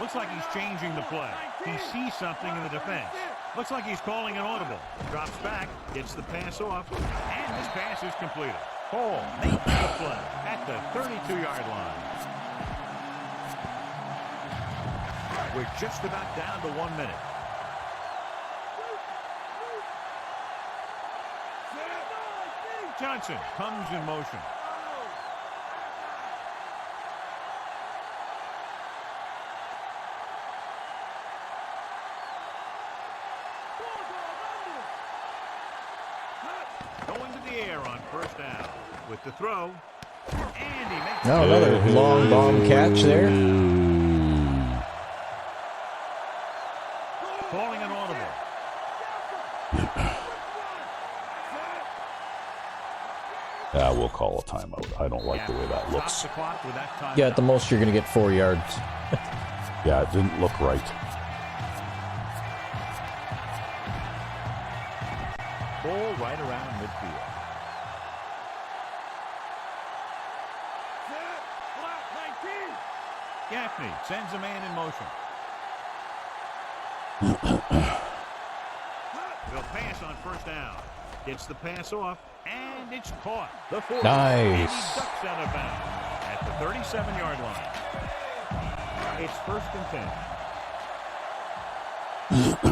S3: Looks like he's changing the play. He sees something in the defense. Looks like he's calling an audible. Drops back, gets the pass off, and this pass is completed. Hall makes the play at the 32-yard line. We're just about down to 1 minute. Johnson comes in motion. air on first down with the throw. And he makes
S1: another long bomb catch there.
S3: Calling an audible.
S2: Yeah, we'll call a timeout. I don't like the way that looks.
S1: Yeah, at the most you're going to get 4 yards.
S2: Yeah, it didn't look right.
S3: Ball right around midfield. Gaffney sends a man in motion. They'll pass on first down. Gets the pass off, and it's caught. The 40.
S1: Nice.
S3: And he ducks out of bounds at the 37-yard line. It's 1st and 10.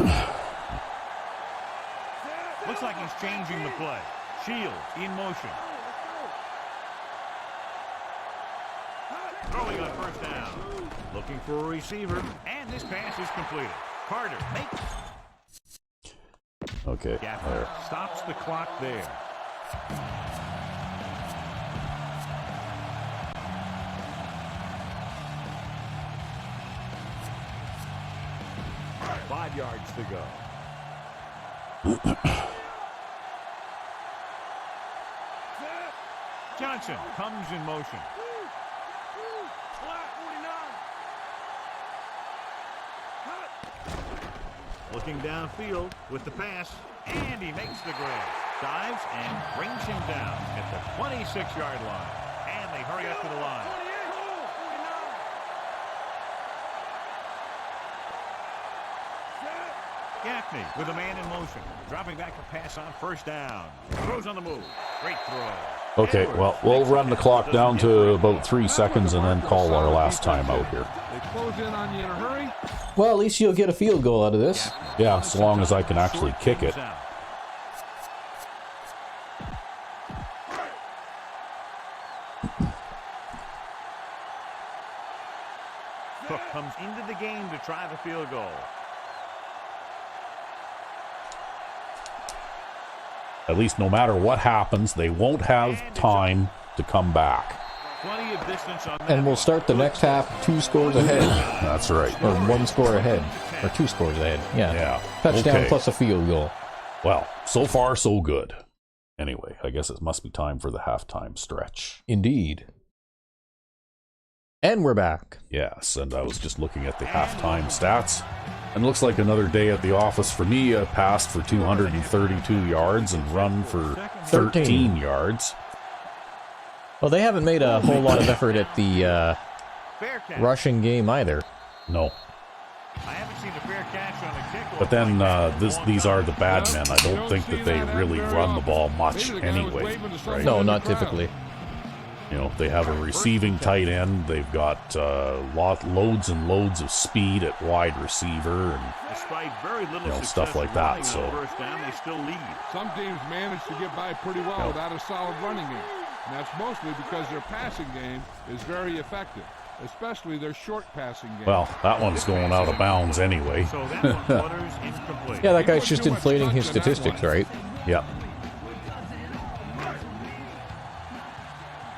S3: Looks like he's changing the play. Shields in motion. Throwing on first down. Looking for a receiver, and this pass is completed. Carter makes.
S2: Okay, there.
S3: Stops the clock there. Five yards to go. Johnson comes in motion. Looking downfield with the pass, and he makes the grab. Dives and brings him down at the 26-yard line. And they hurry up to the line. Gaffney with a man in motion. Dropping back to pass on first down. Throws on the move. Great throw.
S2: Okay, well, we'll run the clock down to about 3 seconds and then call our last time out here.
S4: They close in on you in a hurry.
S1: Well, at least you'll get a field goal out of this.
S2: Yeah, so long as I can actually kick it.
S3: Cook comes into the game to try the field goal.
S2: At least no matter what happens, they won't have time to come back.
S3: Plenty of distance on that.
S1: And we'll start the next half 2 scores ahead.
S2: That's right.
S1: Or 1 score ahead. Or 2 scores ahead. Yeah. Touchdown
S2: Okay.
S1: plus a field goal.
S2: Well, so far so good. Anyway, I guess it must be time for the halftime stretch.
S1: Indeed. And we're back.
S2: Yes, and I was just looking at the halftime stats. And it looks like another day at the office for me. I passed for 232 yards and run for 13 yards.
S1: Well, they haven't made a whole lot of effort at the rushing game either.
S2: No.
S3: I haven't seen a fair catch on a kick.
S2: But then these are the Badmen. I don't think that they really run the ball much anyway. Right?
S1: No, not typically.
S2: You know, they have a receiving tight end. They've got loads and loads of speed at wide receiver and
S3: Despite very little
S2: stuff like that. So
S3: first down, they still lead.
S4: Some teams manage to get by pretty well without a solid running game. And that's mostly because their passing game is very effective, especially their short passing game.
S2: well, that one's going out of bounds anyway.
S3: So that one waters incomplete.
S1: Yeah, that guy's just inflating his statistics, right?
S2: Yep.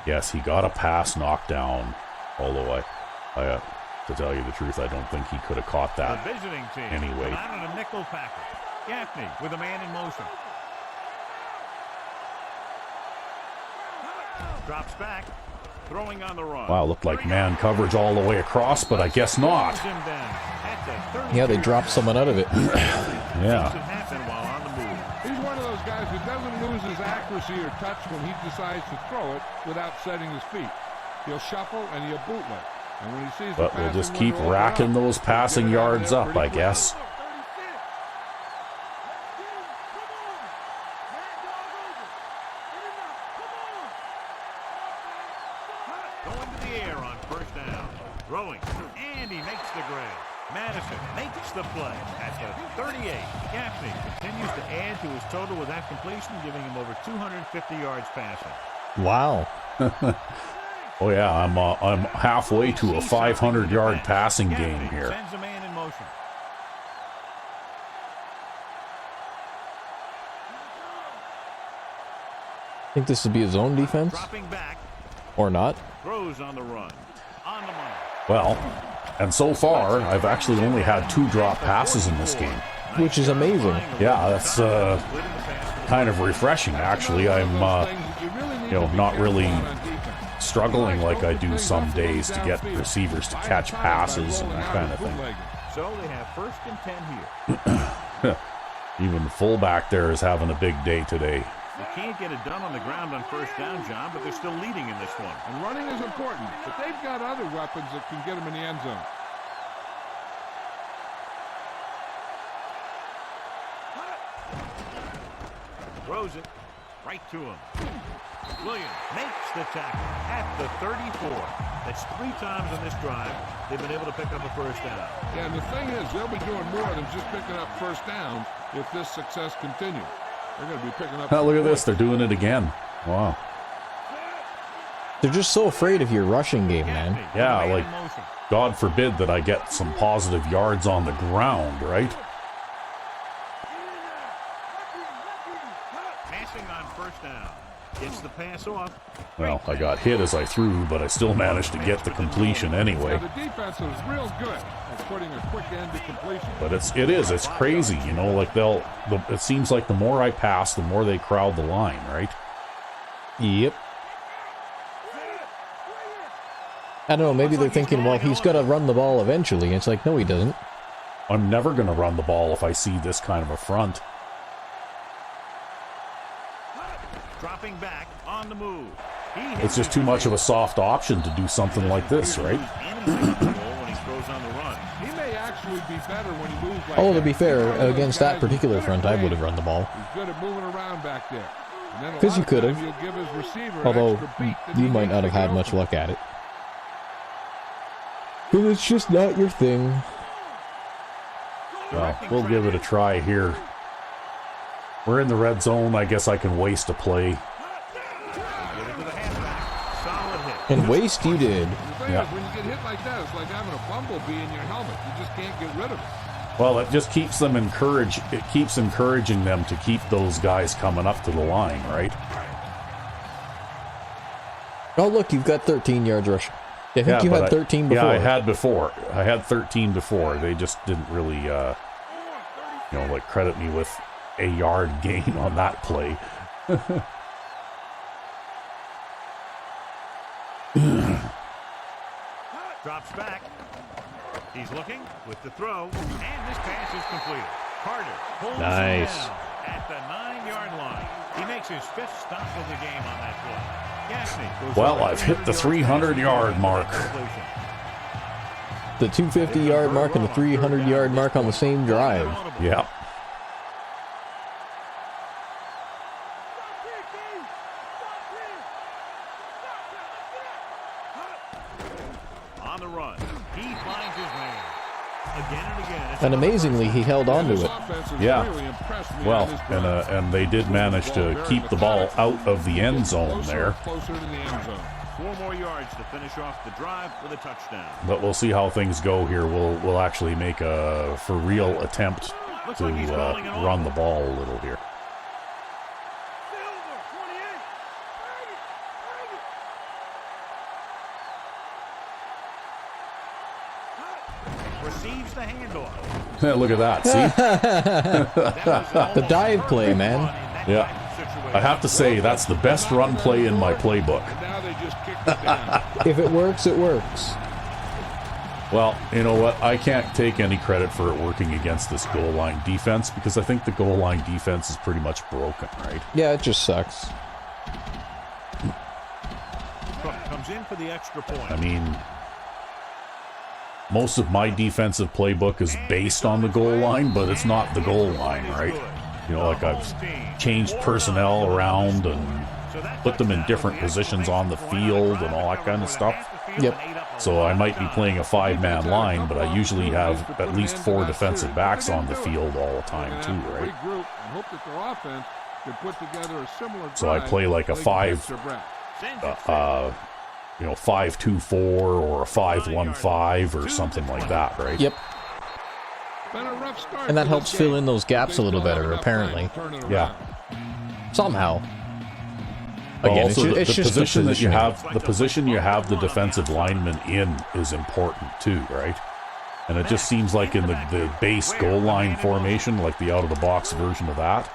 S2: Yes, he got a pass knocked down. Although I to tell you the truth, I don't think he could have caught
S3: The
S2: that
S3: visiting team
S2: anyway.
S3: come out in a nickel package. Gaffney with a man in motion. Drops back, throwing on the run.
S2: Wow, looked like man coverage all the way across, but I guess not.
S3: Him down at the 30.
S1: Yeah, they dropped someone out of it.
S3: Makes it
S2: Yeah.
S3: happen while on the move.
S4: He's one of those guys who doesn't lose his accuracy or touch when he decides to throw it without setting his feet. He'll shuffle and he'll bootleg. And when he sees
S2: But
S4: the
S2: we'll just
S4: passing
S2: keep
S4: window
S2: racking
S4: open up,
S2: those
S4: he'll
S2: passing
S4: get it out
S2: yards
S4: there
S2: up,
S4: pretty
S2: I
S4: quickly.
S2: guess.
S3: Going to the air on first down. Throwing, and he makes the grab. Madison makes the play at the 38. Gaffney continues to add to his total with that completion, giving him over 250 yards passing.
S1: Wow.
S2: Oh yeah, I'm halfway to a 500-yard passing game
S3: Gaffney
S2: here.
S3: sends a man in motion.
S1: Think this would be his own defense?
S3: Dropping back,
S1: Or not?
S3: throws on the run. On the money.
S2: Well, and so far, I've actually only had 2 drop passes in this game.
S1: Which is amazing.
S2: Yeah, that's kind of refreshing, actually. I'm, not really struggling like I do some days to get receivers to catch passes and that kind of thing.
S3: So they have 1st and 10 here.
S2: Even the fullback there is having a big day today.
S3: They can't get it done on the ground on 1st down, John, but they're still leading in this one.
S4: And running is important, but they've got other weapons that can get them in the end zone.
S3: Throws it right to him. Williams makes the tackle at the 34. That's 3 times on this drive they've been able to pick up a 1st down.
S4: Yeah, and the thing is, they'll be doing more than just picking up 1st downs if this success continues. They're going to be picking up.
S2: Oh, look at this. They're doing it again. Wow.
S1: They're just so afraid of your rushing game, man.
S2: Yeah, like, God forbid that I get some positive yards on the ground, right?
S3: Passing on 1st down. Gets the pass off.
S2: Well, I got hit as I threw, but I still managed to get the completion anyway.
S4: The defense is real good at putting a quick end to completion.
S2: But it's crazy, you know, like it seems like the more I pass, the more they crowd the line, right?
S1: Yep. I don't know, maybe they're thinking, well, he's got to run the ball eventually. It's like, no, he doesn't.
S2: I'm never going to run the ball if I see this kind of a front.
S3: Dropping back on the move.
S2: It's just too much of a soft option to do something like this, right?
S1: Oh, to be fair, against that particular front, I would have run the ball.
S4: He's good at moving around back there.
S1: Because you could have. Although, you might not have had much luck at it. But it's just not your thing.
S2: Well, we'll give it a try here. We're in the red zone. I guess I can waste a play.
S1: And waste you did.
S4: Yeah. When you get hit like that, it's like having a bumblebee in your helmet. You just can't get rid of it.
S2: Well, it just keeps them encouraged. It keeps encouraging them to keep those guys coming up to the line, right?
S1: Oh, look, you've got 13 yards rushing. I think you had 13 before.
S2: Yeah, I had before. I had 13 before. They just didn't really, like credit me with a yard gain on that play.
S3: Drops back. He's looking with the throw, and this pass is completed. Carter holds him down at the 9-yard line. He makes his 5th stop of the game on that play.
S2: Well, I've hit the 300-yard mark.
S1: The 250-yard mark and the 300-yard mark on the same drive.
S2: Yeah.
S3: On the run, he finds his man. Again and again.
S1: And amazingly, he held on to it.
S2: Yeah. Well, and they did manage to keep the ball out of the end zone there.
S3: 4 more yards to finish off the drive with a touchdown.
S2: But we'll see how things go here. We'll actually make a for real attempt to run the ball a little here.
S3: Receives the handoff.
S2: Look at that, see?
S1: The dive play, man.
S2: Yeah. I have to say, that's the best run play in my playbook.
S1: If it works, it works.
S2: Well, you know what? I can't take any credit for it working against this goal line defense because I think the goal line defense is pretty much broken, right?
S1: Yeah, it just sucks.
S3: Comes in for the extra point.
S2: I mean, most of my defensive playbook is based on the goal line, but it's not the goal line, right? You know, like I've changed personnel around and put them in different positions on the field and all that kind of stuff.
S1: Yep.
S2: So I might be playing a 5-man line, but I usually have at least 4 defensive backs on the field all the time too, right? So I play like a 5-2-4 or a 5-1-5 or something like that, right?
S1: Yep. And that helps fill in those gaps a little better, apparently.
S2: Yeah.
S1: Somehow. Again,
S2: also,
S1: it's
S2: the
S1: just
S2: position that you
S1: positioning.
S2: have, the position you have the defensive lineman in is important too, right? And it just seems like in the base goal line formation, like the out of the box version of that,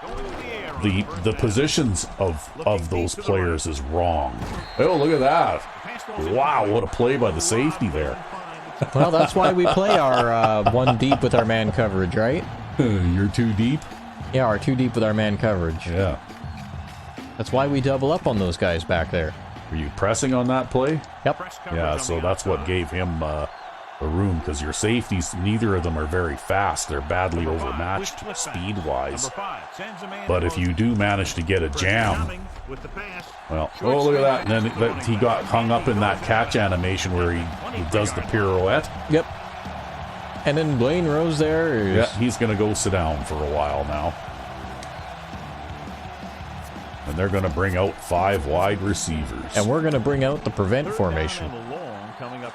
S2: the positions of those players is wrong. Oh, look at that! Wow, what a play by the safety there.
S1: Well, that's why we play our one deep with our man coverage, right?
S2: You're too deep?
S1: Yeah, our two deep with our man coverage.
S2: Yeah.
S1: That's why we double up on those guys back there.
S2: Were you pressing on that play?
S1: Yep.
S2: Yeah, so that's what gave him the room, because your safeties, neither of them are very fast. They're badly overmatched speed-wise. But if you do manage to get a jam, well, oh, look at that. And then he got hung up in that catch animation where he does the pirouette.
S1: Yep. And then Blaine Rose there is...
S2: Yeah, he's going to go sit down for a while now. And they're going to bring out 5 wide receivers.
S1: And we're going to bring out the prevent formation.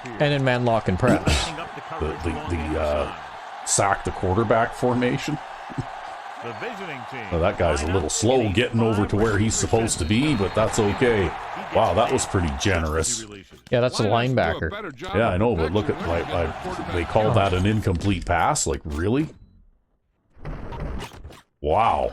S1: And then man lock and press.
S2: The sack the quarterback formation. Well, that guy's a little slow getting over to where he's supposed to be, but that's okay. Wow, that was pretty generous.
S1: Yeah, that's a linebacker.
S2: Yeah, I know, but look at, like they called that an incomplete pass? Like, really? Wow.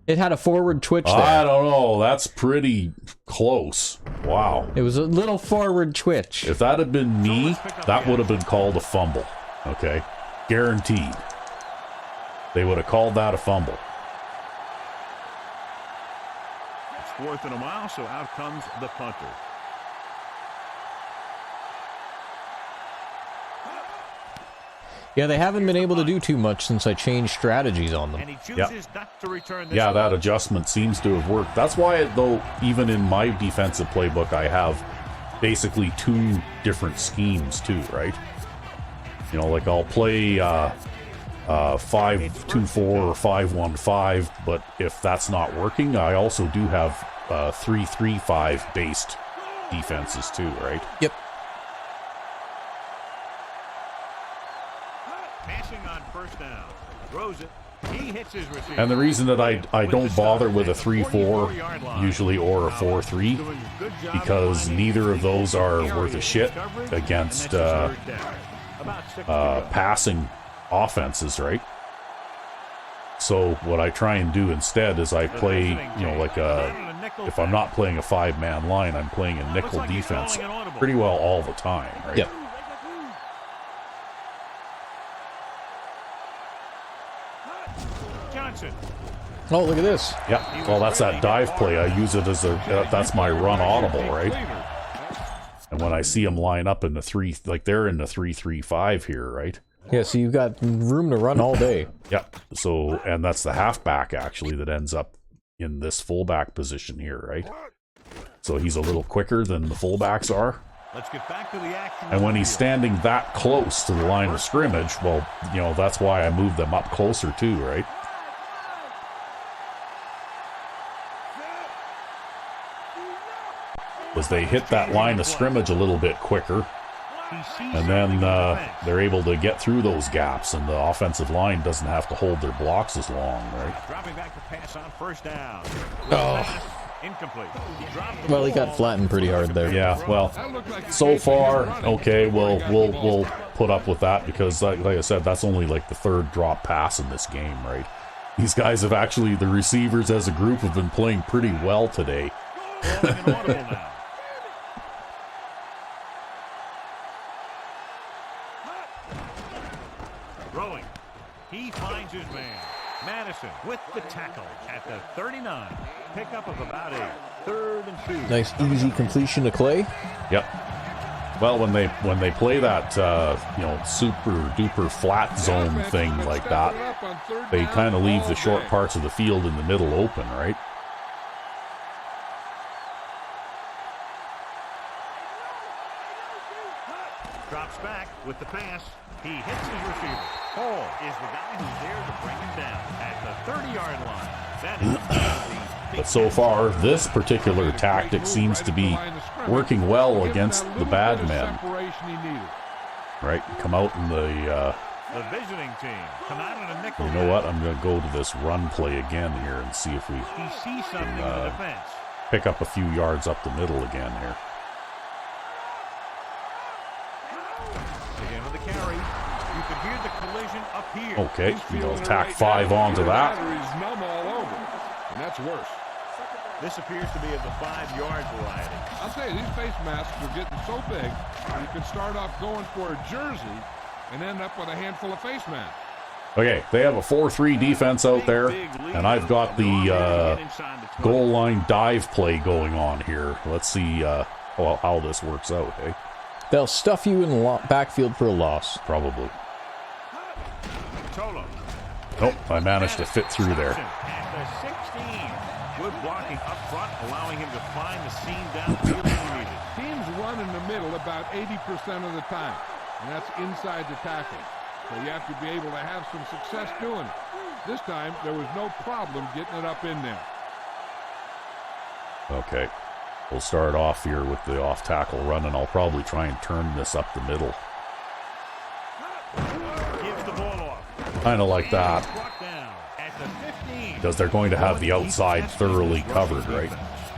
S1: It had a forward twitch there.
S2: I don't know. That's pretty close. Wow.
S1: It was a little forward twitch.
S2: If that had been me, that would have been called a fumble. Okay? Guaranteed. They would have called that a fumble.
S3: It's 4th and a mile, so out comes the punter.
S1: Yeah, they haven't been able to do too much since I changed strategies on them.
S3: And he chooses not to return this
S2: Yeah, that adjustment seems to have worked. That's why, though, even in my defensive playbook, I have basically 2 different schemes too, right? You know, like I'll play 5-2-4 or 5-1-5, but if that's not working, I also do have 3-3-5 based defenses too, right?
S1: Yep.
S3: passing on first down. Throws it. He hits his receiver.
S2: And the reason that I don't bother with a 3-4 usually or a 4-3, because neither of those are worth a shit against passing offenses, right? So what I try and do instead is I play, you know, like if I'm not playing a 5-man line, I'm playing a nickel defense pretty well all the time, right?
S1: Yep.
S3: Johnson.
S1: Oh, look at this.
S2: Yeah. Well, that's that dive play. I use it as that's my run audible, right? And when I see them line up in the 3, like they're in the 3-3-5 here, right?
S1: Yeah, so you've got room to run all day.
S2: Yep. So, and that's the halfback actually that ends up in this fullback position here, right? So he's a little quicker than the fullbacks are.
S3: Let's get back to the action.
S2: And when he's standing that close to the line of scrimmage, well, you know, that's why I move them up closer too, right? Because they hit that line of scrimmage a little bit quicker. And then they're able to get through those gaps, and the offensive line doesn't have to hold their blocks as long, right?
S3: Dropping back to pass on first down.
S1: Oh.
S3: Incomplete.
S1: Well, he got flattened pretty hard there.
S2: Yeah, well, so far, okay, we'll put up with that because, like I said, that's only like the 3rd drop pass in this game, right? These guys have actually, the receivers as a group have been playing pretty well today.
S3: Throwing. He finds his man. Madison with the tackle at the 39. Pickup of about 8. 3rd and 2.
S1: Nice easy completion to Clay.
S2: Yep. Well, when they play that you know, super duper flat zone thing like that, they kind of leave the short parts of the field in the middle open, right?
S3: Drops back with the pass. He hits his receiver. Hall is the guy who's there to bring him down at the 30-yard line. That is
S2: But so far, this particular tactic seems to be working well against the Badmen. Right? Come out in the
S3: visiting team. Come out in a nickel.
S2: you know what? I'm going to go to this run play again here and see if we
S3: He sees something in the defense.
S2: pick up a few yards up the middle again here.
S3: Again with the carry. You can hear the collision up here.
S2: Okay, we'll tack 5 onto that.
S4: He's numb all over, and that's worse.
S3: This appears to be of the 5-yard variety.
S4: I'll tell you, these face masks are getting so big, you can start off going for a jersey and end up with a handful of face masks.
S2: Okay, they have a 4-3 defense out there, and I've got the goal line dive play going on here. Let's see how this works out, hey?
S1: They'll stuff you in the backfield for a loss.
S2: Probably. Nope, I managed to fit through there.
S3: At the 16. Good blocking up front, allowing him to find the seam downfield when he needed.
S4: Teams run in the middle about 80% of the time, and that's inside the tackle. So you have to be able to have some success doing it. This time, there was no problem getting it up in there.
S2: Okay, we'll start off here with the off-tackle run, and I'll probably try and turn this up the middle.
S3: Gives the ball off.
S2: Kind of like that. Because they're going to have the outside thoroughly covered, right?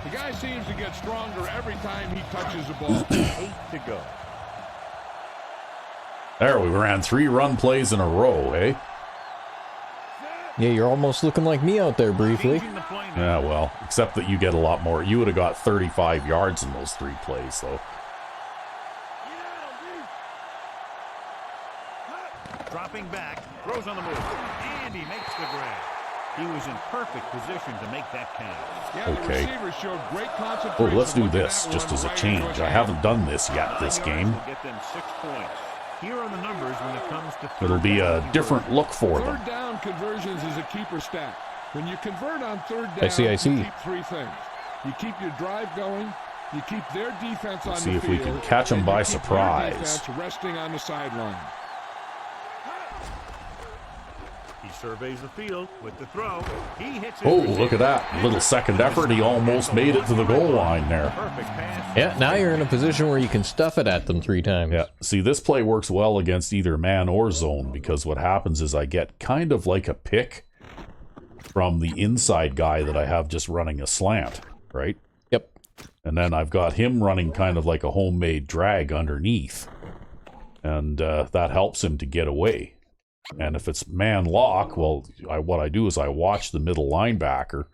S4: The guy seems to get stronger every time he touches the ball.
S3: 8 to go.
S2: There, we ran 3 run plays in a row, eh?
S1: Yeah, you're almost looking like me out there briefly.
S2: Yeah, well, except that you get a lot more. You would have got 35 yards in those 3 plays, though.
S3: Dropping back, throws on the move, and he makes the grab. He was in perfect position to make that count.
S4: Yeah,
S2: okay.
S4: The receiver showed great concentration.
S2: Oh, let's do this just as a change. I haven't done this yet this game.
S3: Get them 6 points. Here are the numbers when it comes to
S2: It'll be a different look for them.
S4: Third down conversions is a keeper stat. When you convert on third down,
S1: I see.
S4: you keep 3 things. You keep your drive going, you keep their defense on the field.
S2: See if we can catch them by surprise.
S4: Defense resting on the sideline.
S3: He surveys the field with the throw. He hits it.
S2: Oh, look at that. Little second effort. He almost made it to the goal line there.
S3: Perfect pass.
S1: Yeah, now you're in a position where you can stuff it at them 3 times.
S2: Yeah, see, this play works well against either man or zone, because what happens is I get kind of like a pick from the inside guy that I have just running a slant, right?
S1: Yep.
S2: And then I've got him running kind of like a homemade drag underneath. And that helps him to get away. And if it's man lock, well, what I do is I watch the middle linebacker,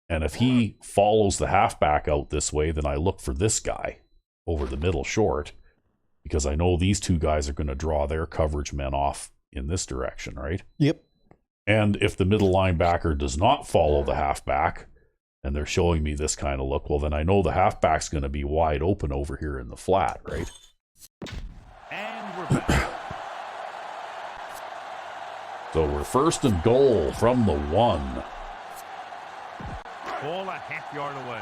S2: and if he follows the halfback out this way, then I look for this guy over the middle short, because I know these 2 guys are going to draw their coverage men off in this direction, right?
S1: Yep.
S2: And if the middle linebacker does not follow the halfback, and they're showing me this kind of look, well, then I know the halfback's going to be wide open over here in the flat, right?
S3: And we're back.
S2: So we're 1st and goal from the 1.
S3: Ball a half-yard away.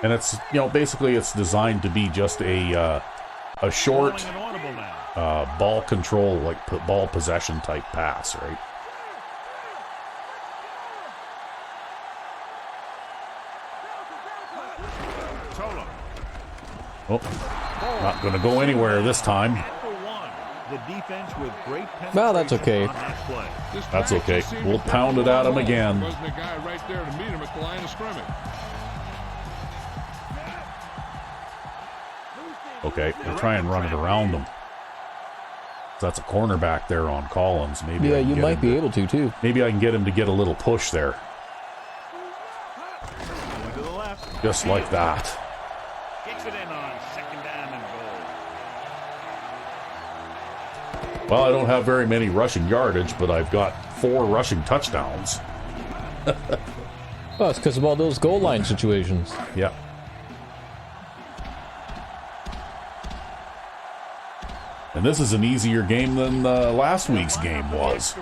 S2: And it's, basically it's designed to be just a short ball control, like ball possession type pass, right? Oh, not going to go anywhere this time.
S3: The defense with great
S1: well, that's okay.
S2: That's okay. We'll pound it at him again.
S4: Wasn't a guy right there to meet him at the line of scrimmage.
S2: Okay, we'll try and run it around him. That's a cornerback there on Collins. Maybe
S1: yeah, you might be able to too.
S2: Maybe I can get him to get a little push there.
S3: To the left.
S2: Just like that.
S3: Kicks it in on 2nd down and goal.
S2: Well, I don't have very many rushing yardage, but I've got 4 rushing touchdowns.
S1: Well, it's because of all those goal line situations.
S2: Yeah. And this is an easier game than last week's game was.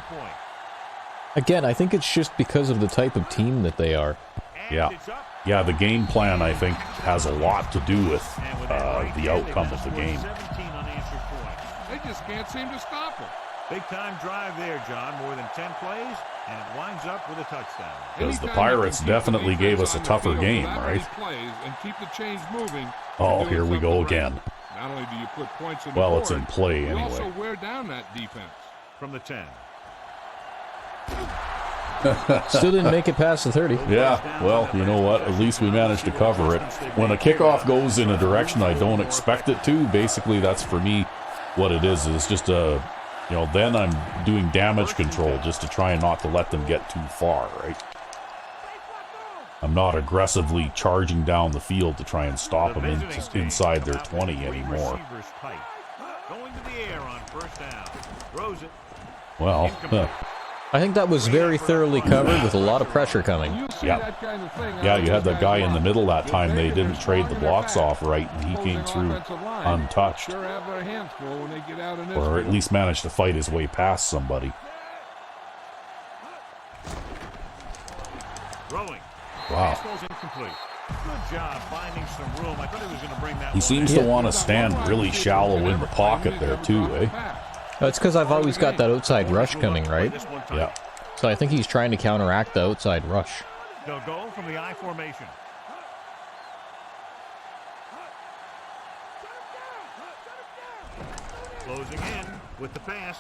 S1: Again, I think it's just because of the type of team that they are.
S2: Yeah. Yeah, the game plan, I think, has a lot to do with the outcome of the game.
S4: They just can't seem to stop him.
S3: Big-time drive there, John. More than 10 plays, and it winds up with a touchdown.
S2: Because the Pirates definitely gave us a tougher game, right?
S4: And keep the chains moving.
S2: Oh, here we go again.
S4: Not only do you put points in the
S2: Well,
S4: board,
S2: it's in play
S4: you
S2: anyway.
S4: also wear down that defense.
S3: From the 10.
S1: Still didn't make it past the 30.
S2: Yeah, well, you know what? At least we managed to cover it. When a kickoff goes in a direction I don't expect it to, basically that's for me what it is. It's just a, you know, then I'm doing damage control just to try and not to let them get too far, right? I'm not aggressively charging down the field to try and stop them inside their 20 anymore.
S3: Going to the air on first down. Throws it.
S2: Well,
S1: I think that was very thoroughly covered with a lot of pressure coming.
S2: yeah. Yeah, you had that guy in the middle that time. They didn't trade the blocks off right, and he came through untouched. Or at least managed to fight his way past somebody.
S3: Throwing.
S2: Wow.
S3: Incomplete. Good job finding some room. I thought he was going to bring that.
S2: He seems to want to stand really shallow in the pocket there too, eh?
S1: That's because I've always got that outside rush coming, right?
S2: Yeah.
S1: So I think he's trying to counteract the outside rush.
S3: They'll go from the I formation. Closing in with the pass.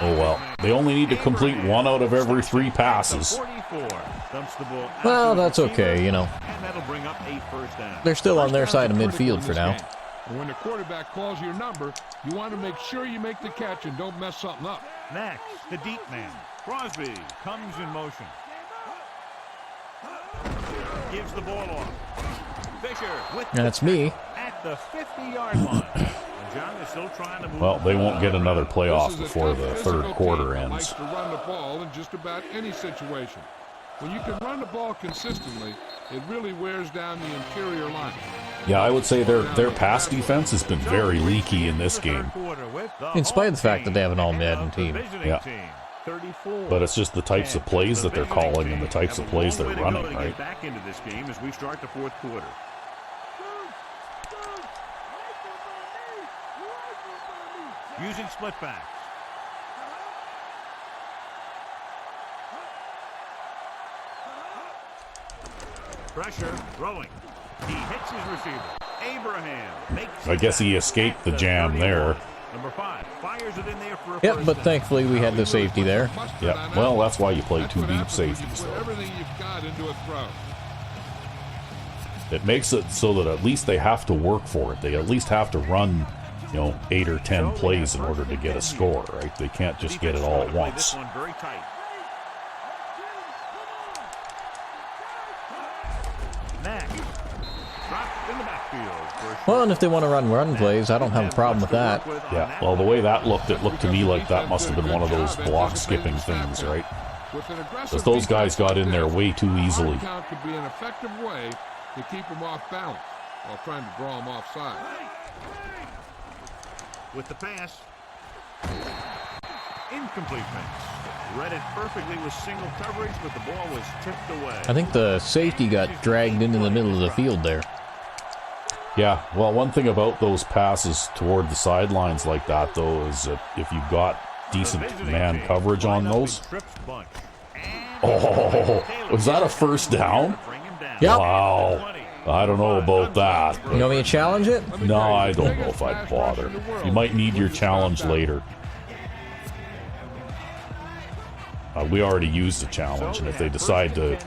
S2: Oh well, they only need to complete 1 out of every 3 passes.
S1: Well, that's okay, you know.
S3: And that'll bring up a first down.
S1: They're still on their side of midfield for now.
S4: And when the quarterback calls your number, you want to make sure you make the catch and don't mess something up.
S3: Next, the deep man. Crosby comes in motion. Gives the ball off. Fisher with
S1: That's me.
S3: at the 50-yard line. And John is still trying to move.
S2: Well, they won't get another playoff before the third quarter ends.
S4: To run the ball in just about any situation. When you can run the ball consistently, it really wears down the interior line.
S2: Yeah, I would say their pass defense has been very leaky in this game.
S1: In spite of the fact that they have an all-Madden team.
S2: Yeah. But it's just the types of plays that they're calling and the types of plays they're running, right?
S3: Back into this game as we start the fourth quarter. Using split backs. Pressure, throwing. He hits his receiver. Abraham makes.
S2: I guess he escaped the jam there.
S3: Number 5 fires it in there for a
S1: Yep,
S3: first
S1: but
S3: down.
S1: thankfully we had the safety there.
S2: Yeah, well, that's why you play 2 deep safeties, though.
S4: Everything you've got into a throw.
S2: It makes it so that at least they have to work for it. They at least have to run, you know, 8 or 10 plays in order to get a score, right? They can't just get it all at once.
S3: This one very tight. Next, dropped in the backfield.
S1: Well, and if they want to run plays, I don't have a problem with that.
S2: Yeah, well, the way that looked, it looked to me like that must have been one of those block skipping things, right? Because those guys got in there way too easily.
S4: Count could be an effective way to keep them off balance while trying to draw them offside.
S3: With the pass. Incomplete pass. Read it perfectly with single coverage, but the ball was tipped away.
S1: I think the safety got dragged into the middle of the field there.
S2: Yeah, well, one thing about those passes toward the sidelines like that, though, is that if you've got decent man coverage on those. Oh, was that a first down?
S1: Yep.
S2: Wow. I don't know about that.
S1: You want me to challenge it?
S2: No, I don't know if I'd bother. You might need your challenge later. We already used the challenge, and if they decide to,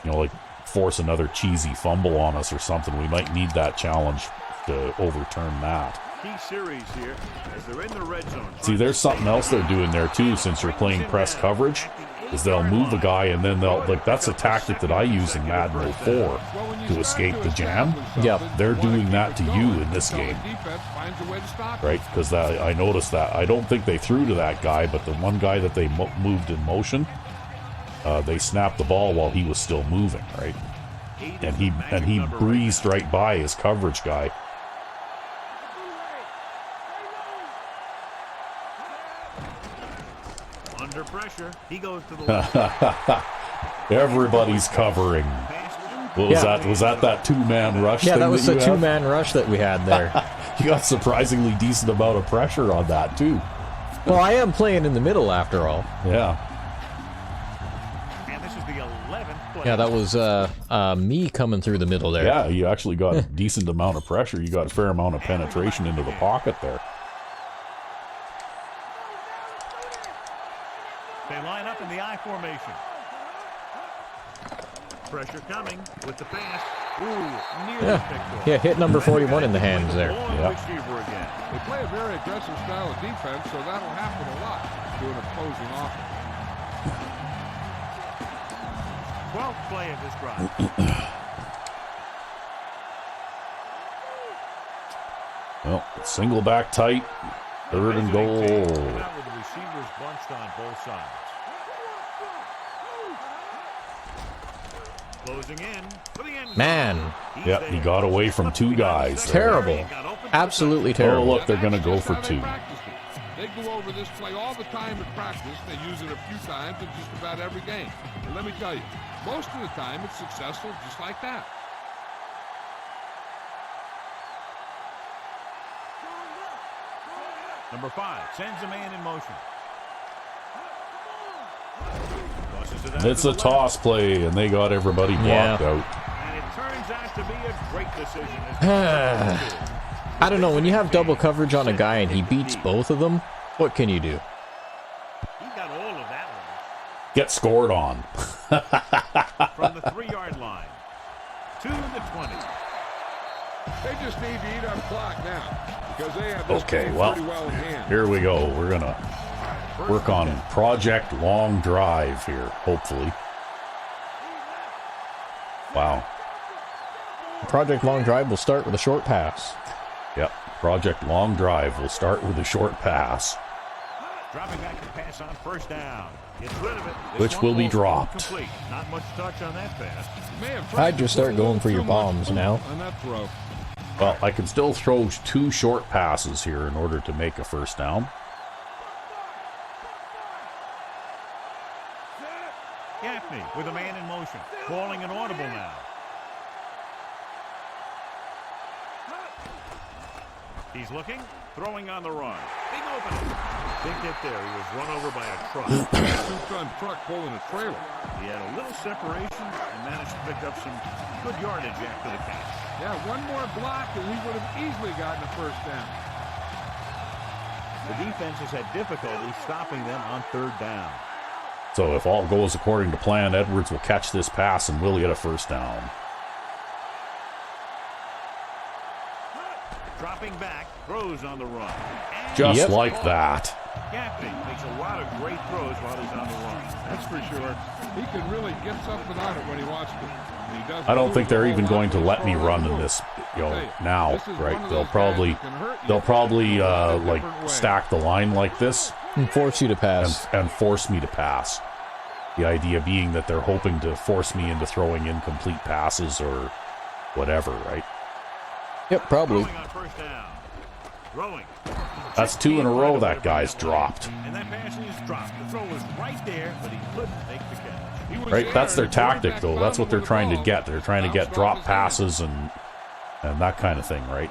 S2: you know, like force another cheesy fumble on us or something, we might need that challenge to overturn that.
S3: Key series here as they're in the red zone.
S2: See, there's something else they're doing there too, since you're playing press coverage, is they'll move a guy and then they'll, like, that's a tactic that I use in Madden 04 to escape the jam.
S1: Yep.
S2: They're doing that to you in this game, right? Because I noticed that. I don't think they threw to that guy, but the one guy that they moved in motion, they snapped the ball while he was still moving, right? And he breezed right by his coverage guy.
S3: Under pressure, he goes to the left.
S2: Everybody's covering. What was that? Was that two-man rush?
S1: Yeah,
S2: thing
S1: that was the
S2: you had?
S1: two-man rush that we had there.
S2: You got surprisingly decent amount of pressure on that too.
S1: Well, I am playing in the middle after all.
S2: Yeah.
S3: And this is the 11th play.
S1: Yeah, that was me coming through the middle there.
S2: Yeah, you actually got a decent amount of pressure. You got a fair amount of penetration into the pocket there.
S3: They line up in the I formation. Pressure coming with the pass. Ooh, nearly picked off.
S1: Yeah, hit number 41 in the hands there.
S3: Receiver again.
S4: They play a very aggressive style of defense, so that'll happen a lot to an opposing offense.
S3: 12th play of this drive.
S2: Well, single back tight. 3rd and goal.
S3: With the receivers bunched on both sides. Closing in for the end.
S1: Man.
S2: Yep, he got away from 2 guys.
S1: Terrible. Absolutely terrible.
S2: Oh, look, they're going to go for 2.
S4: They go over this play all the time at practice. They use it a few times in just about every game. And let me tell you, most of the time it's successful just like that.
S3: Number 5 sends a man in motion.
S2: It's a toss play, and they got everybody blocked out.
S3: And it turns out to be a great decision.
S1: I don't know. When you have double coverage on a guy and he beats both of them, what can you do?
S3: He got all of that one.
S2: Get scored on.
S3: From the 3-yard line to the 20.
S4: They just need to eat up clock now because they have this
S2: Okay,
S4: game
S2: well,
S4: pretty well in hand.
S2: Here we go. We're going to work on Project Long Drive here, hopefully. Wow.
S1: Project Long Drive will start with a short pass.
S2: Yep. Project Long Drive will start with a short pass.
S3: Dropping back to pass on 1st down. Gets rid of it.
S2: Which will be dropped.
S3: Complete. Not much touch on that pass.
S1: I'd just start going for your bombs now.
S4: On that throw.
S2: Well, I can still throw 2 short passes here in order to make a 1st down.
S3: Gaffney with a man in motion. Calling an audible now. He's looking, throwing on the run. Big opening. Big hit there. He was run over by a truck.
S4: 2-ton truck pulling a trailer.
S3: He had a little separation and managed to pick up some good yardage after the catch.
S4: Yeah, one more block and he would have easily gotten a 1st down.
S3: The defense has had difficulty stopping them on 3rd down.
S2: So if all goes according to plan, Edwards will catch this pass and will get a 1st down.
S3: Dropping back, throws on the run. And
S2: Just like that.
S3: Gaffney makes a lot of great throws while he's on the run.
S4: That's for sure. He can really get something on it when he wants to. And he does.
S2: I don't think they're even going to let me run in this, now, right? They'll probably like stack the line like this
S1: And force you to pass.
S2: and force me to pass. The idea being that they're hoping to force me into throwing incomplete passes or whatever, right?
S1: Yep, probably.
S3: Throwing on 1st down. Throwing.
S2: That's 2 in a row that guy's dropped.
S3: And that pass is dropped. The throw was right there, but he couldn't make the catch.
S2: Right? That's their tactic, though. That's what they're trying to get. They're trying to get drop passes and that kind of thing, right?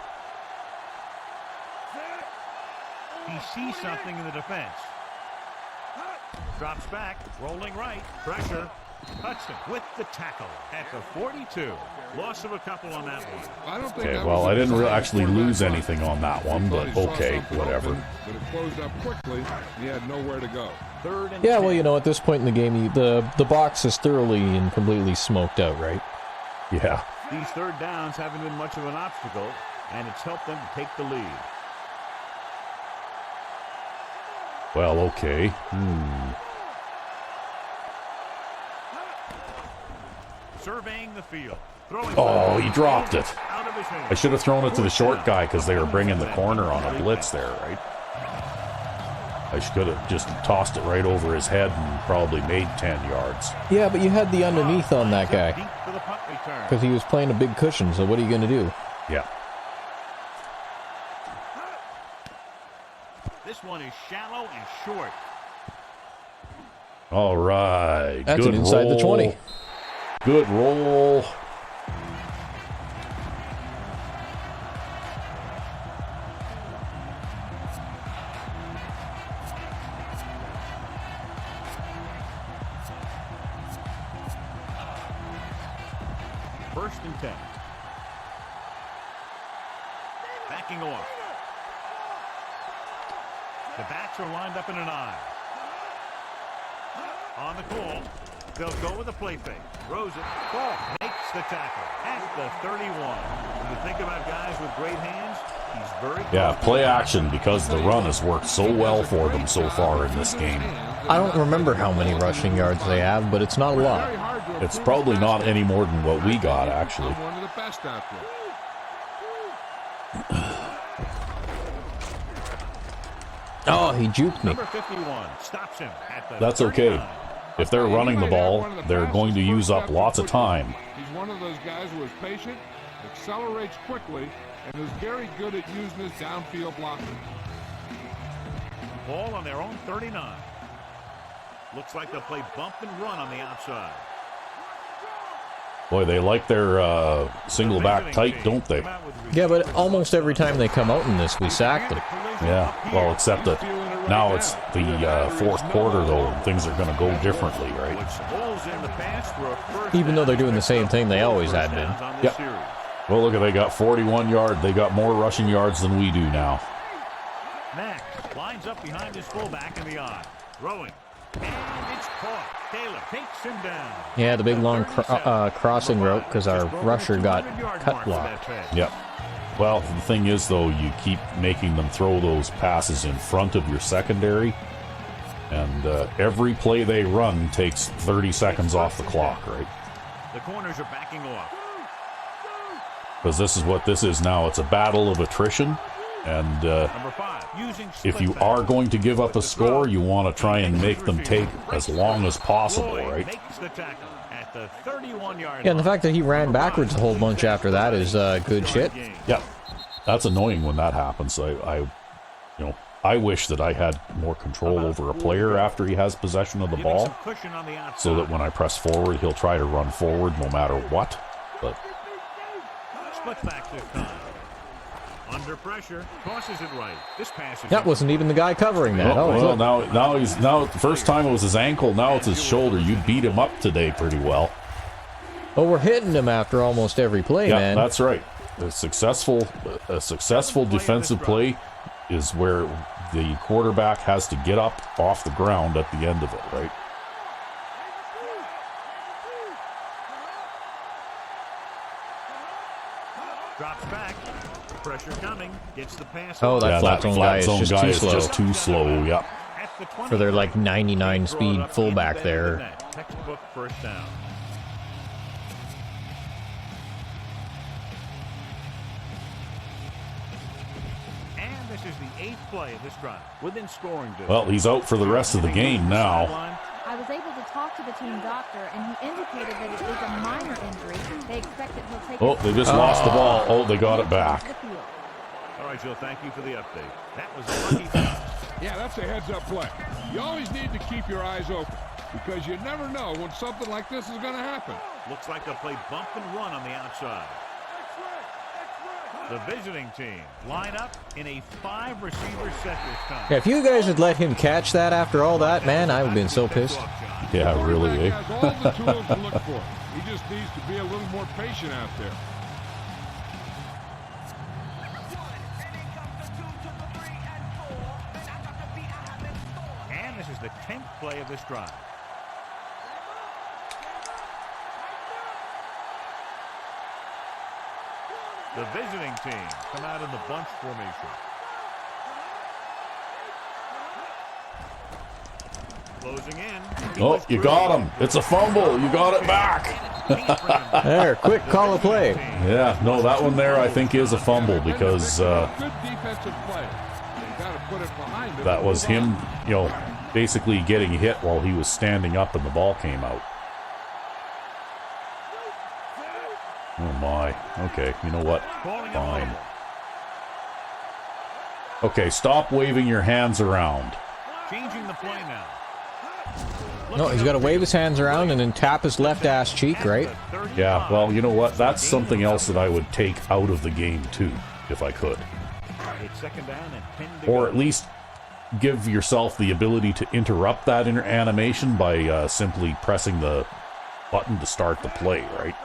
S3: He sees something in the defense. Drops back, rolling right, pressure. Hudson with the tackle at the 42. Loss of a couple on that one.
S4: I don't think
S2: Okay, well, I didn't actually lose anything on that one, but okay, whatever.
S4: But it closed up quickly. He had nowhere to go.
S3: 3rd and
S1: Yeah,
S3: 10.
S1: well, you know, at this point in the game, the box is thoroughly and completely smoked out, right?
S2: Yeah.
S3: These 3rd downs haven't been much of an obstacle, and it's helped them to take the lead.
S2: Well, okay.
S3: Surveying the field. Throwing
S2: Oh, he dropped it.
S3: out of his hand.
S2: I should have thrown it to the short guy because they were bringing the corner on a blitz there, right? I should have just tossed it right over his head and probably made 10 yards.
S1: Yeah, but you had the underneath on that guy
S3: Deep for the punt return.
S1: because he was playing a big cushion, so what are you going to do?
S2: Yeah.
S3: This one is shallow and short.
S2: All right.
S1: That's
S2: Good
S1: an inside the
S2: roll.
S1: 20.
S2: Good roll.
S3: First and 10. Backing off. The backs are lined up in an eye. On the call. They'll go with a play fake. Throws it. Ball makes the tackle at the 31. When you think about guys with great hands, he's very
S2: Yeah, play action, because the run has worked so well for them so far in this game.
S1: I don't remember how many rushing yards they have, but it's not a lot.
S2: It's probably not any more than what we got, actually.
S4: One of the best out there.
S1: Oh, he juked me.
S3: Number 51 stops him at the
S2: That's okay.
S3: 39.
S2: If they're running the ball, they're going to use up lots of time.
S4: He's one of those guys who is patient, accelerates quickly, and is very good at using his downfield blocking.
S3: Ball on their own 39. Looks like they'll play bump and run on the outside.
S2: Boy, they like their single back tight, don't they?
S1: Yeah, but almost every time they come out in this, we sack them.
S2: Yeah, well, except that now it's the fourth quarter, though, and things are going to go differently, right?
S1: Even though they're doing the same thing they always had been.
S2: Yep. Well, look, they got 41 yards. They got more rushing yards than we do now.
S3: Max lines up behind his fullback in the eye. Throwing. And it's caught. Taylor takes him down.
S1: Yeah, the big long crossing route because our rusher got cut blocked.
S2: Yep. Well, the thing is, though, you keep making them throw those passes in front of your secondary, and every play they run takes 30 seconds off the clock, right?
S3: The corners are backing off.
S2: Because this is what this is now. It's a battle of attrition, and
S3: Number 5, using
S2: if you are going to give up a score, you want to try and make them take as long as possible, right?
S3: Makes the tackle at the 31-yard
S1: Yeah, and the fact that he ran backwards a whole bunch after that is good shit.
S2: Yep. That's annoying when that happens. I wish that I had more control over a player after he has possession of the ball, so that when I press forward, he'll try to run forward no matter what. But
S3: split back this time. Under pressure, tosses it right. This pass is
S1: That wasn't even the guy covering that.
S2: well, now the first time it was his ankle, now it's his shoulder. You beat him up today pretty well.
S1: Oh, we're hitting him after almost every play,
S2: Yeah,
S1: man.
S2: that's right. A successful defensive play is where the quarterback has to get up off the ground at the end of it, right?
S3: drops back. Pressure coming. Gets the pass.
S1: Oh, that flat zone guy is
S2: just too slow. Yep.
S1: For their like 99 speed fullback there.
S3: Textbook first down. And this is the 8th play of this drive within scoring distance.
S2: Well, he's out for the rest of the game now.
S5: I was able to talk to the team doctor, and he indicated that it is a minor injury. They expect that he'll take.
S2: Oh, they just lost the ball. Oh, they got it back.
S3: All right, Joe, thank you for the update. That was a lucky pass.
S4: Yeah, that's a heads-up play. You always need to keep your eyes open because you never know when something like this is going to happen.
S3: Looks like they'll play bump and run on the outside. The visiting team line up in a 5-receiver set this time.
S1: Yeah, if you guys had let him catch that after all that, man, I would have been so pissed.
S2: Yeah, really,
S4: He has all the tools to look for. He just needs to be a little more patient out there.
S3: And this is the 10th play of this drive. The visiting team come out in the bunch formation. Closing in.
S2: Oh, you got him. It's a fumble. You got it back.
S1: There, quick call of play.
S2: Yeah, no, that one there I think is a fumble because
S4: Good defensive play. They got to put it behind him.
S2: that was him, basically getting hit while he was standing up and the ball came out. Oh my. Okay, you know what? Fine. Okay, stop waving your hands around.
S3: Changing the play now.
S1: No, he's got to wave his hands around and then tap his left ass cheek, right?
S2: Yeah, well, you know what? That's something else that I would take out of the game too, if I could.
S3: It's second down and 10 to
S2: Or
S3: go.
S2: at least give yourself the ability to interrupt that animation by simply pressing the button to start the play, right?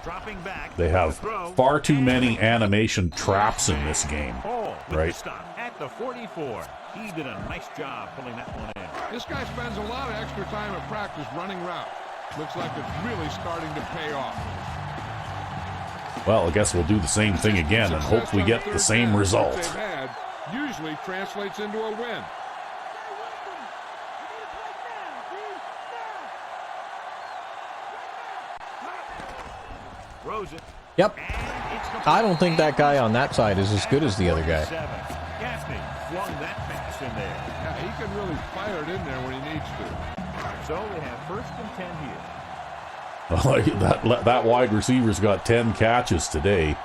S3: Dropping back.
S2: They have far too many animation traps in this game. Right.
S3: Stop at the 44. He did a nice job pulling that one in.
S4: This guy spends a lot of extra time at practice running routes. Looks like it's really starting to pay off.
S2: Well, I guess we'll do the same thing again and hope we get the same result.
S4: Usually translates into a win.
S1: Yep. I don't think that guy on that side is as good as the other guy.
S3: Gaffney flung that pass in there.
S4: Yeah, he can really fire it in there when he needs to.
S3: So they have 1st and 10 here.
S2: That wide receiver's got 10 catches today.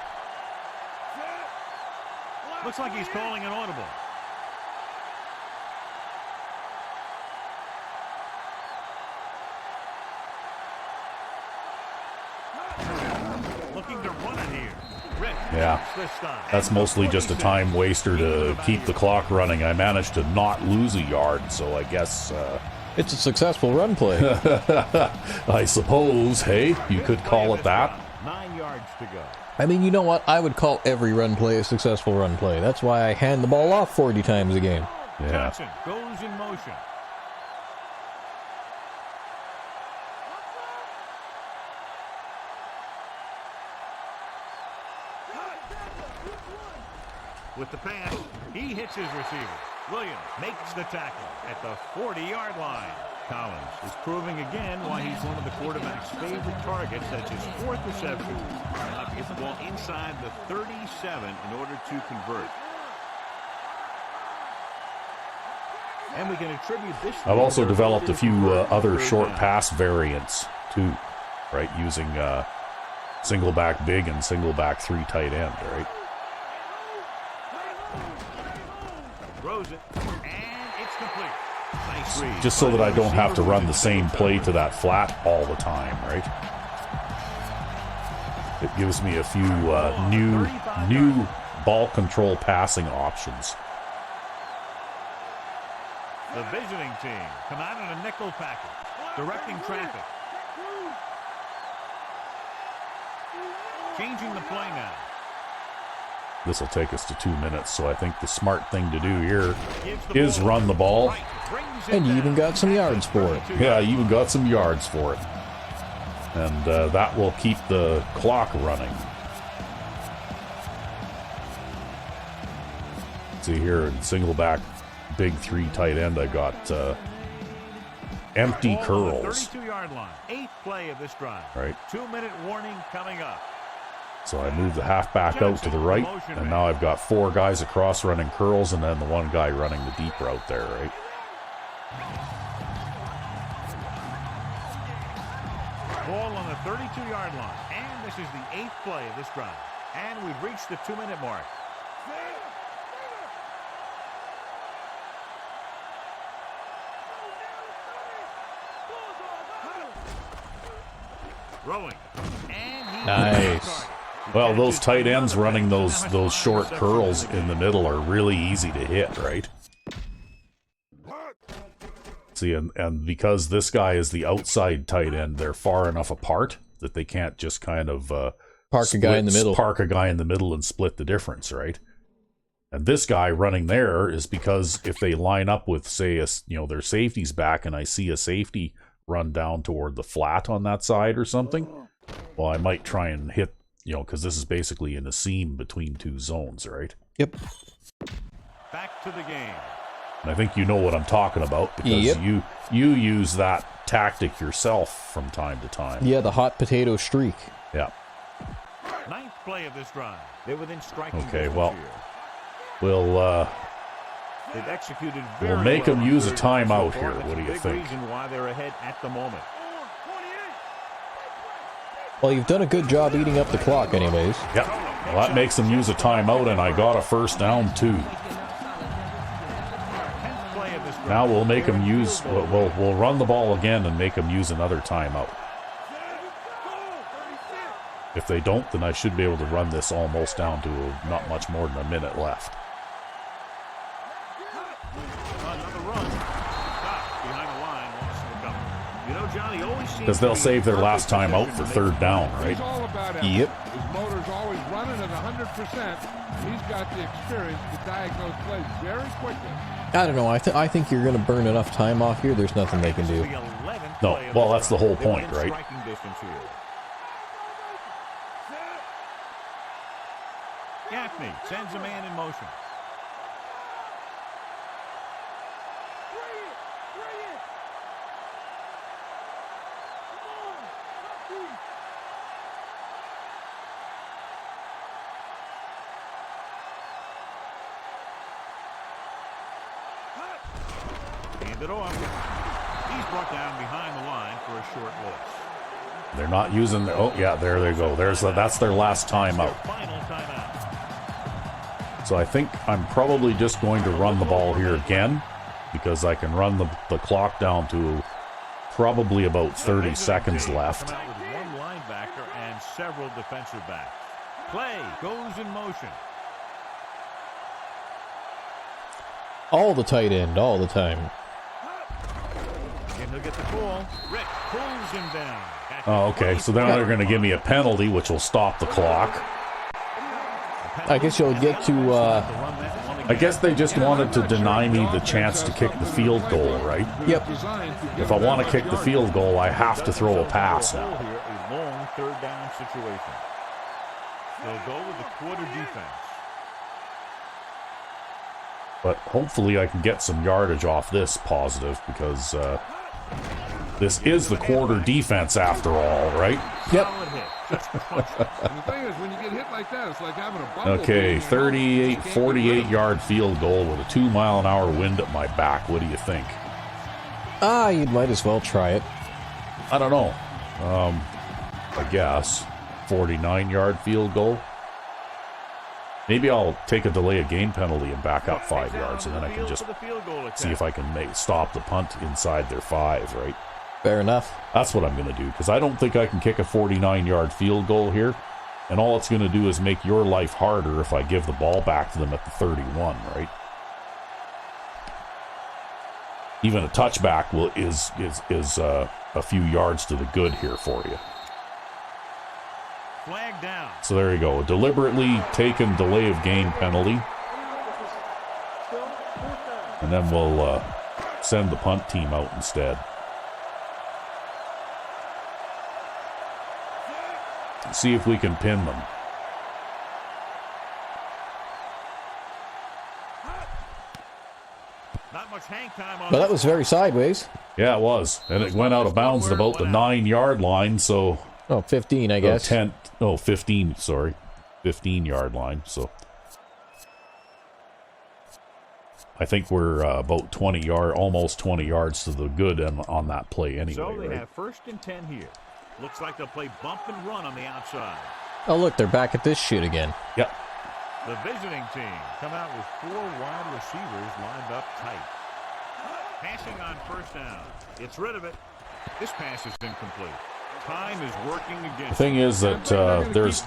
S3: Looks like he's calling an audible. Looking to run it here.
S2: Yeah, that's mostly just a time waster to keep the clock running. I managed to not lose a yard, so I guess...
S1: it's a successful run play.
S2: I suppose, hey, you could call it that.
S3: 9 yards to go.
S1: I mean, you know what? I would call every run play a successful run play. That's why I hand the ball off 40 times a game.
S2: Yeah.
S3: Johnson goes in motion. With the pass, he hits his receiver. Williams makes the tackle at the 40-yard line. Collins is proving again why he's one of the quarterback's favorite targets. That's his 4th reception. Now to get the ball inside the 37 in order to convert. And we can attribute this.
S2: I've also developed a few other short pass variants too, right? Using single back big and single back 3 tight end, right?
S3: Throws it, and it's complete. Nice read.
S2: Just so that I don't have to run the same play to that flat all the time, right? It gives me a few new ball control passing options.
S3: The visiting team come out in a nickel package, directing traffic. Changing the play now.
S2: This will take us to 2 minutes, so I think the smart thing to do here is run the ball.
S1: And you even got some yards for it.
S2: Yeah, you even got some yards for it. And that will keep the clock running. See here, in single back, big 3 tight end, I got empty curls.
S3: 32-yard line. 8th play of this drive.
S2: Right.
S3: 2-minute warning coming up.
S2: So I moved the halfback out to the right, and now I've got 4 guys across running curls, and then the 1 guy running the deep route there, right?
S3: Ball on the 32-yard line. And this is the 8th play of this drive. And we've reached the 2-minute mark. Throwing. And
S1: Nice.
S2: Well, those tight ends running those short curls in the middle are really easy to hit, right? See, and because this guy is the outside tight end, they're far enough apart that they can't just kind of
S1: Park a guy in the middle.
S2: Park a guy in the middle and split the difference, right? And this guy running there is because if they line up with, say, their safety's back, and I see a safety run down toward the flat on that side or something, well, I might try and hit, because this is basically in a seam between 2 zones, right?
S1: Yep.
S3: back to the game.
S2: And I think you know what I'm talking about because you use that tactic yourself from time to time.
S1: Yeah, the hot potato streak.
S2: Yeah.
S3: 9th play of this drive. They're within striking
S2: Okay,
S3: distance
S2: well,
S3: here. They've executed very
S2: we'll make
S3: well
S2: them use a
S3: so far.
S2: timeout here.
S3: That's
S2: What do
S3: a
S2: you
S3: big
S2: think?
S3: reason why they're ahead at the moment.
S1: Well, you've done a good job eating up the clock anyways.
S2: Yeah. Well, that makes them use a timeout, and I got a first down, too.
S3: 10th play of this drive.
S2: Now we'll make them use, we'll run the ball again and make them use another timeout. If they don't, then I should be able to run this almost down to not much more than a minute left.
S3: Another run. Stop behind the line. Loss of the cover. You know, Johnny always seems
S2: Because they'll save their last time out for third down, right?
S4: He's all about effort.
S1: Yep.
S4: His motor's always running at 100%. He's got the experience to diagnose plays very quickly.
S1: I don't know. I think you're going to burn enough time off here. There's nothing they can do.
S2: No, well, that's the whole point, right?
S3: Gaffney sends a man in motion. Hand it off. He's brought down behind the line for a short loss.
S2: They're not using their, oh yeah, there they go. That's their last timeout.
S3: Final timeout.
S2: So I think I'm probably just going to run the ball here again because I can run the clock down to probably about 30 seconds left.
S3: Come out with one linebacker and several defensive backs. Play goes in motion.
S1: All the tight end, all the time.
S3: And he'll get the ball. Rick pulls him down.
S2: Oh, okay. So now they're going to give me a penalty, which will stop the clock.
S1: I guess you'll get to...
S2: I guess they just wanted to deny me the chance to kick the field goal, right?
S1: Yep.
S2: If I want to kick the field goal, I have to throw a pass now.
S3: A long third down situation. They'll go with the quarter defense.
S2: But hopefully I can get some yardage off this positive because this is the quarter defense after all, right?
S1: Yep.
S4: And the thing is, when you get hit like that, it's like having a bumblebee.
S2: Okay, 48-yard field goal with a 2-mile-an-hour wind at my back. What do you think?
S1: You might as well try it.
S2: I don't know. I guess 49-yard field goal. Maybe I'll take a delay of game penalty and back up 5 yards, and then I can just see if I can stop the punt inside their 5, right?
S1: Fair enough.
S2: That's what I'm going to do, because I don't think I can kick a 49-yard field goal here, and all it's going to do is make your life harder if I give the ball back to them at the 31, right? Even a touchback is a few yards to the good here for you.
S3: Flag down.
S2: So there you go. A deliberately taken delay of game penalty. And then we'll send the punt team out instead. See if we can pin them.
S3: Not much hang time on
S1: But that was very sideways.
S2: Yeah, it was. And it went out of bounds at about the 9-yard line, so...
S1: Oh, 15, I guess.
S2: 15, sorry. 15-yard line, so... I think we're about almost 20 yards to the good on that play anyway,
S3: So they
S2: right?
S3: have 1st and 10 here. Looks like they'll play bump and run on the outside.
S1: Oh, look, they're back at this shit again.
S2: Yep.
S3: The visiting team come out with 4 wide receivers lined up tight. Passing on 1st down. Gets rid of it. This pass is incomplete. Time is working against.
S2: The thing is that there's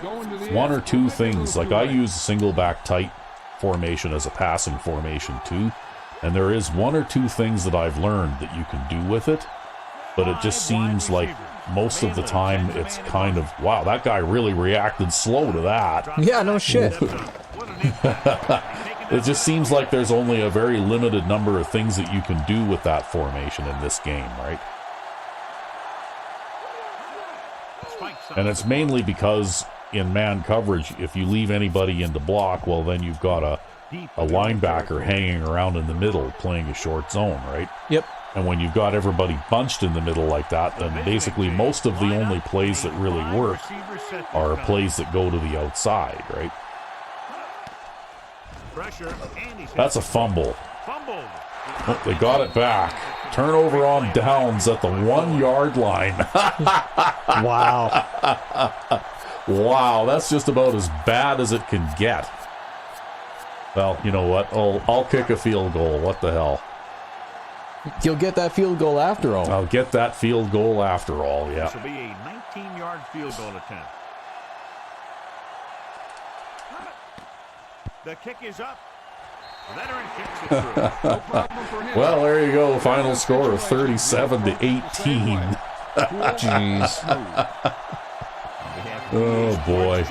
S2: one or two things. Like I use a single back tight formation as a passing formation too. And there is one or two things that I've learned that you can do with it. But it just seems like most of the time it's kind of, wow, that guy really reacted slow to that.
S1: Yeah, no shit.
S2: It just seems like there's only a very limited number of things that you can do with that formation in this game, right? And it's mainly because in man coverage, if you leave anybody in the block, well, then you've got a linebacker hanging around in the middle playing a short zone, right?
S1: Yep.
S2: And when you've got everybody bunched in the middle like that, then basically most of the only plays that really work are plays that go to the outside, right? That's a fumble. Oh, they got it back. Turnover on downs at the 1-yard line.
S1: Wow.
S2: Wow, that's just about as bad as it can get. Well, you know what? I'll kick a field goal. What the hell?
S1: You'll get that field goal after all.
S2: I'll get that field goal after all, yeah.
S3: This will be a 19-yard field goal attempt. The kick is up. Veteran kicks it through.
S4: No problem for him.
S2: Well, there you go. Final score of 37-18.
S1: Jeez.
S2: Oh, boy.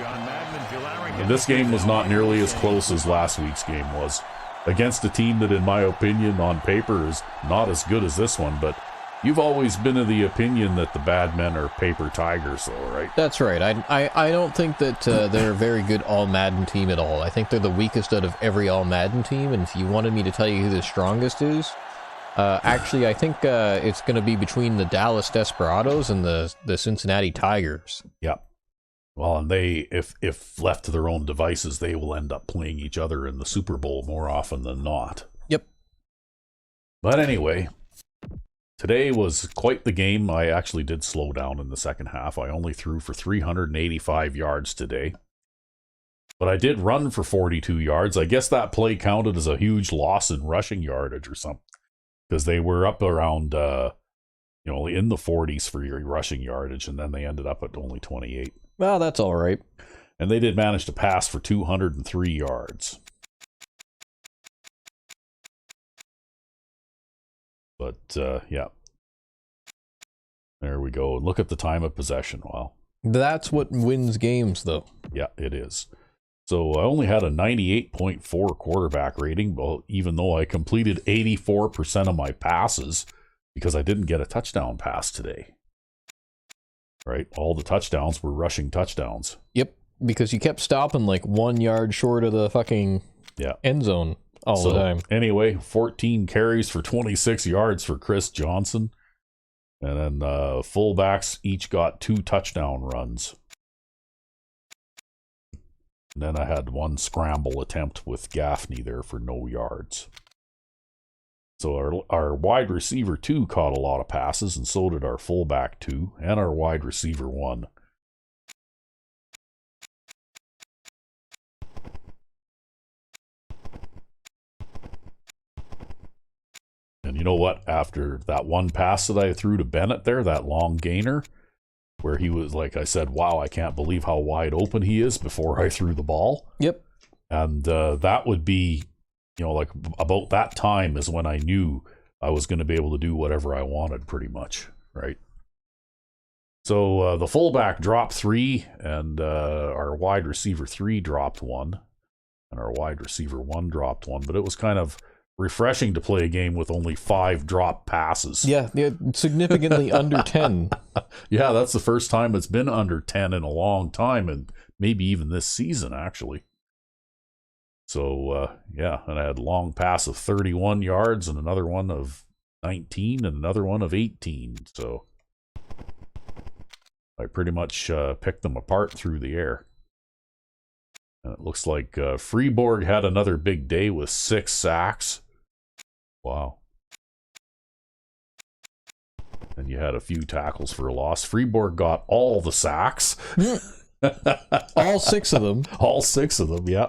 S2: And this game was not nearly as close as last week's game was. Against a team that, in my opinion, on paper is not as good as this one, but you've always been of the opinion that the Badmen are paper tigers, though, right?
S1: That's right. I don't think that they're a very good all-Madden team at all. I think they're the weakest out of every all-Madden team, and if you wanted me to tell you who the strongest is, actually, I think it's going to be between the Dallas Desperados and the Cincinnati Tigers.
S2: Yeah. Well, and they, if left to their own devices, they will end up playing each other in the Super Bowl more often than not.
S1: Yep.
S2: But anyway, today was quite the game. I actually did slow down in the second half. I only threw for 385 yards today. But I did run for 42 yards. I guess that play counted as a huge loss in rushing yardage or something. Because they were up around, in the 40s for your rushing yardage, and then they ended up at only 28.
S1: Well, that's all right.
S2: And they did manage to pass for 203 yards. But, yeah. There we go. And look at the time of possession. Well,
S1: That's what wins games, though.
S2: yeah, it is. So I only had a 98.4 quarterback rating, well, even though I completed 84% of my passes because I didn't get a touchdown pass today. Right? All the touchdowns were rushing touchdowns.
S1: Yep, because you kept stopping like 1 yard short of the fucking end zone all the time.
S2: Anyway, 14 carries for 26 yards for Chris Johnson. And then fullbacks each got 2 touchdown runs. And then I had 1 scramble attempt with Gaffney there for no yards. So our wide receiver 2 caught a lot of passes, and so did our fullback 2 and our wide receiver 1. And you know what? After that one pass that I threw to Bennett there, that long gainer, where he was, like I said, wow, I can't believe how wide open he is before I threw the ball.
S1: Yep.
S2: And that would be, like about that time is when I knew I was going to be able to do whatever I wanted pretty much, right? So the fullback dropped 3, and our wide receiver 3 dropped 1, and our wide receiver 1 dropped 1, but it was kind of refreshing to play a game with only 5 drop passes.
S1: Yeah, significantly under 10.
S2: Yeah, that's the first time it's been under 10 in a long time, and maybe even this season, actually. So, and I had a long pass of 31 yards and another one of 19 and another one of 18. So I pretty much picked them apart through the air. And it looks like Freeborg had another big day with 6 sacks. Wow. And you had a few tackles for a loss. Freeborg got all the sacks.
S1: All 6 of them.
S2: All 6 of them, yeah.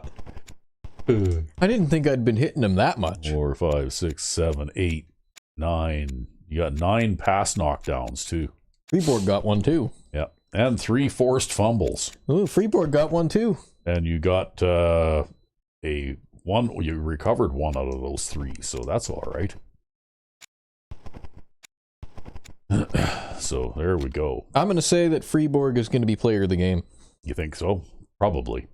S1: I didn't think I'd been hitting him that much.
S2: 4, 5, 6, 7, 8, 9. You got 9 pass knockdowns, too.
S1: Freeborg got one, too.
S2: Yeah. And 3 forced fumbles.
S1: Ooh, Freeborg got one, too. And
S2: you got you recovered 1 out of those 3, so that's all right. So there we go.
S1: I'm going to say that Freeborg is going to be player of the game.
S2: You think so? Probably.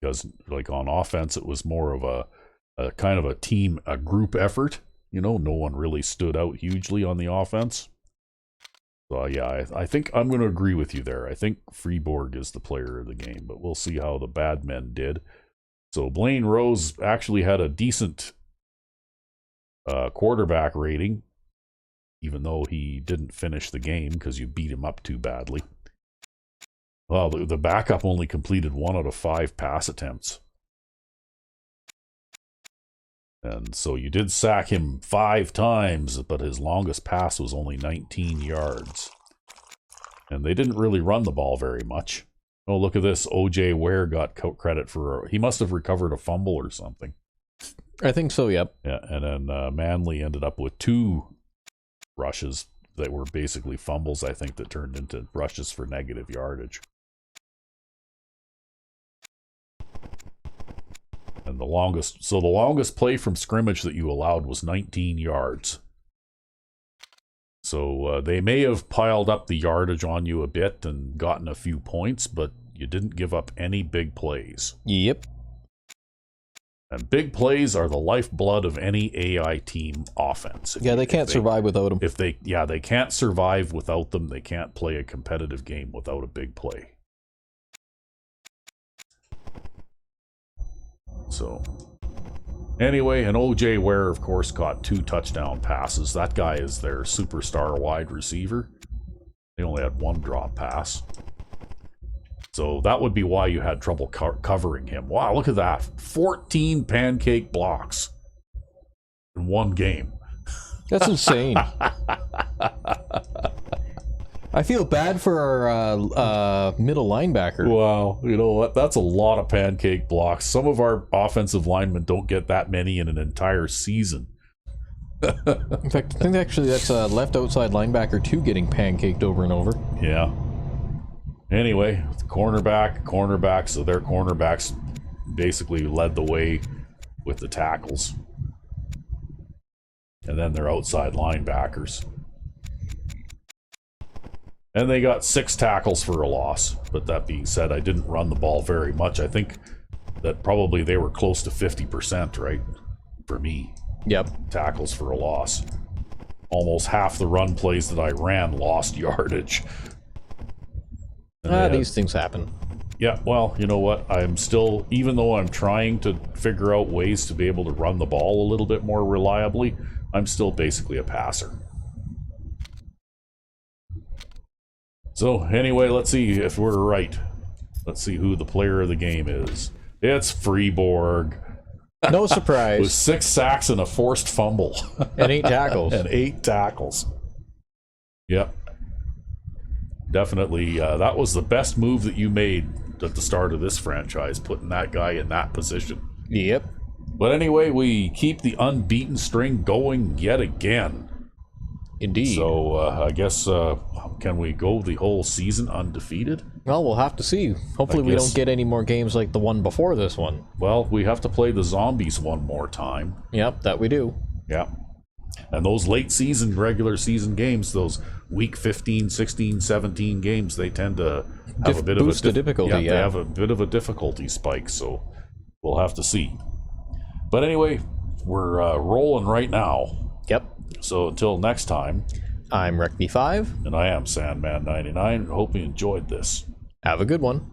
S2: Because like on offense, it was more of a kind of a group effort. No one really stood out hugely on the offense. So yeah, I think I'm going to agree with you there. I think Freeborg is the player of the game, but we'll see how the Badmen did. So Blaine Rose actually had a decent quarterback rating, even though he didn't finish the game because you beat him up too badly. Well, the backup only completed 1 out of 5 pass attempts. And so you did sack him 5 times, but his longest pass was only 19 yards. And they didn't really run the ball very much. Oh, look at this. O.J. Ware got credit for... He must have recovered a fumble or something.
S1: I think so, yep.
S2: Yeah, and then Manley ended up with 2 rushes that were basically fumbles, I think, that turned into rushes for negative yardage. And the longest play from scrimmage that you allowed was 19 yards. So they may have piled up the yardage on you a bit and gotten a few points, but you didn't give up any big plays.
S1: Yep.
S2: And big plays are the lifeblood of any AI team offense.
S1: They can't survive without them.
S2: They can't survive without them. They can't play a competitive game without a big play. So, anyway, and O.J. Ware, of course, caught 2 touchdown passes. That guy is their superstar wide receiver. They only had 1 drop pass. So that would be why you had trouble covering him. Wow, look at that. 14 pancake blocks in 1 game.
S1: That's insane. I feel bad for our middle linebacker.
S2: Wow, you know what? That's a lot of pancake blocks. Some of our offensive linemen don't get that many in an entire season.
S1: In fact, I think actually that's left outside linebacker 2 getting pancaked over and over.
S2: Yeah. Anyway, cornerback, so their cornerbacks basically led the way with the tackles. And then their outside linebackers. And they got 6 tackles for a loss. But that being said, I didn't run the ball very much. I think that probably they were close to 50%, right? For me.
S1: Yep.
S2: Tackles for a loss. Almost half the run plays that I ran lost yardage.
S1: These things happen.
S2: Yeah, well, you know what? I'm still, even though I'm trying to figure out ways to be able to run the ball a little bit more reliably, I'm still basically a passer. So, anyway, let's see if we're right. Let's see who the player of the game is. It's Freeborg.
S1: No surprise.
S2: With 6 sacks and a forced fumble.
S1: And 8 tackles.
S2: And 8 tackles. Yep. Definitely, that was the best move that you made at the start of this franchise, putting that guy in that position.
S1: Yep.
S2: But anyway, we keep the unbeaten string going yet again.
S1: Indeed.
S2: So, I guess, can we go the whole season undefeated?
S1: Well, we'll have to see. Hopefully we don't get any more games like the one before this one.
S2: Well, we have to play the Zombies one more time.
S1: Yep, that we do.
S2: Yep. And those late season, regular season games, those week 15, 16, 17 games, they tend to have a bit of a
S1: difficulty.
S2: They have a bit of a difficulty spike, so we'll have to see. But anyway, we're rolling right now.
S1: Yep.
S2: So until next time,
S1: I'm Rec B5.
S2: And I am Sandman99. Hope you enjoyed this.
S1: Have a good one.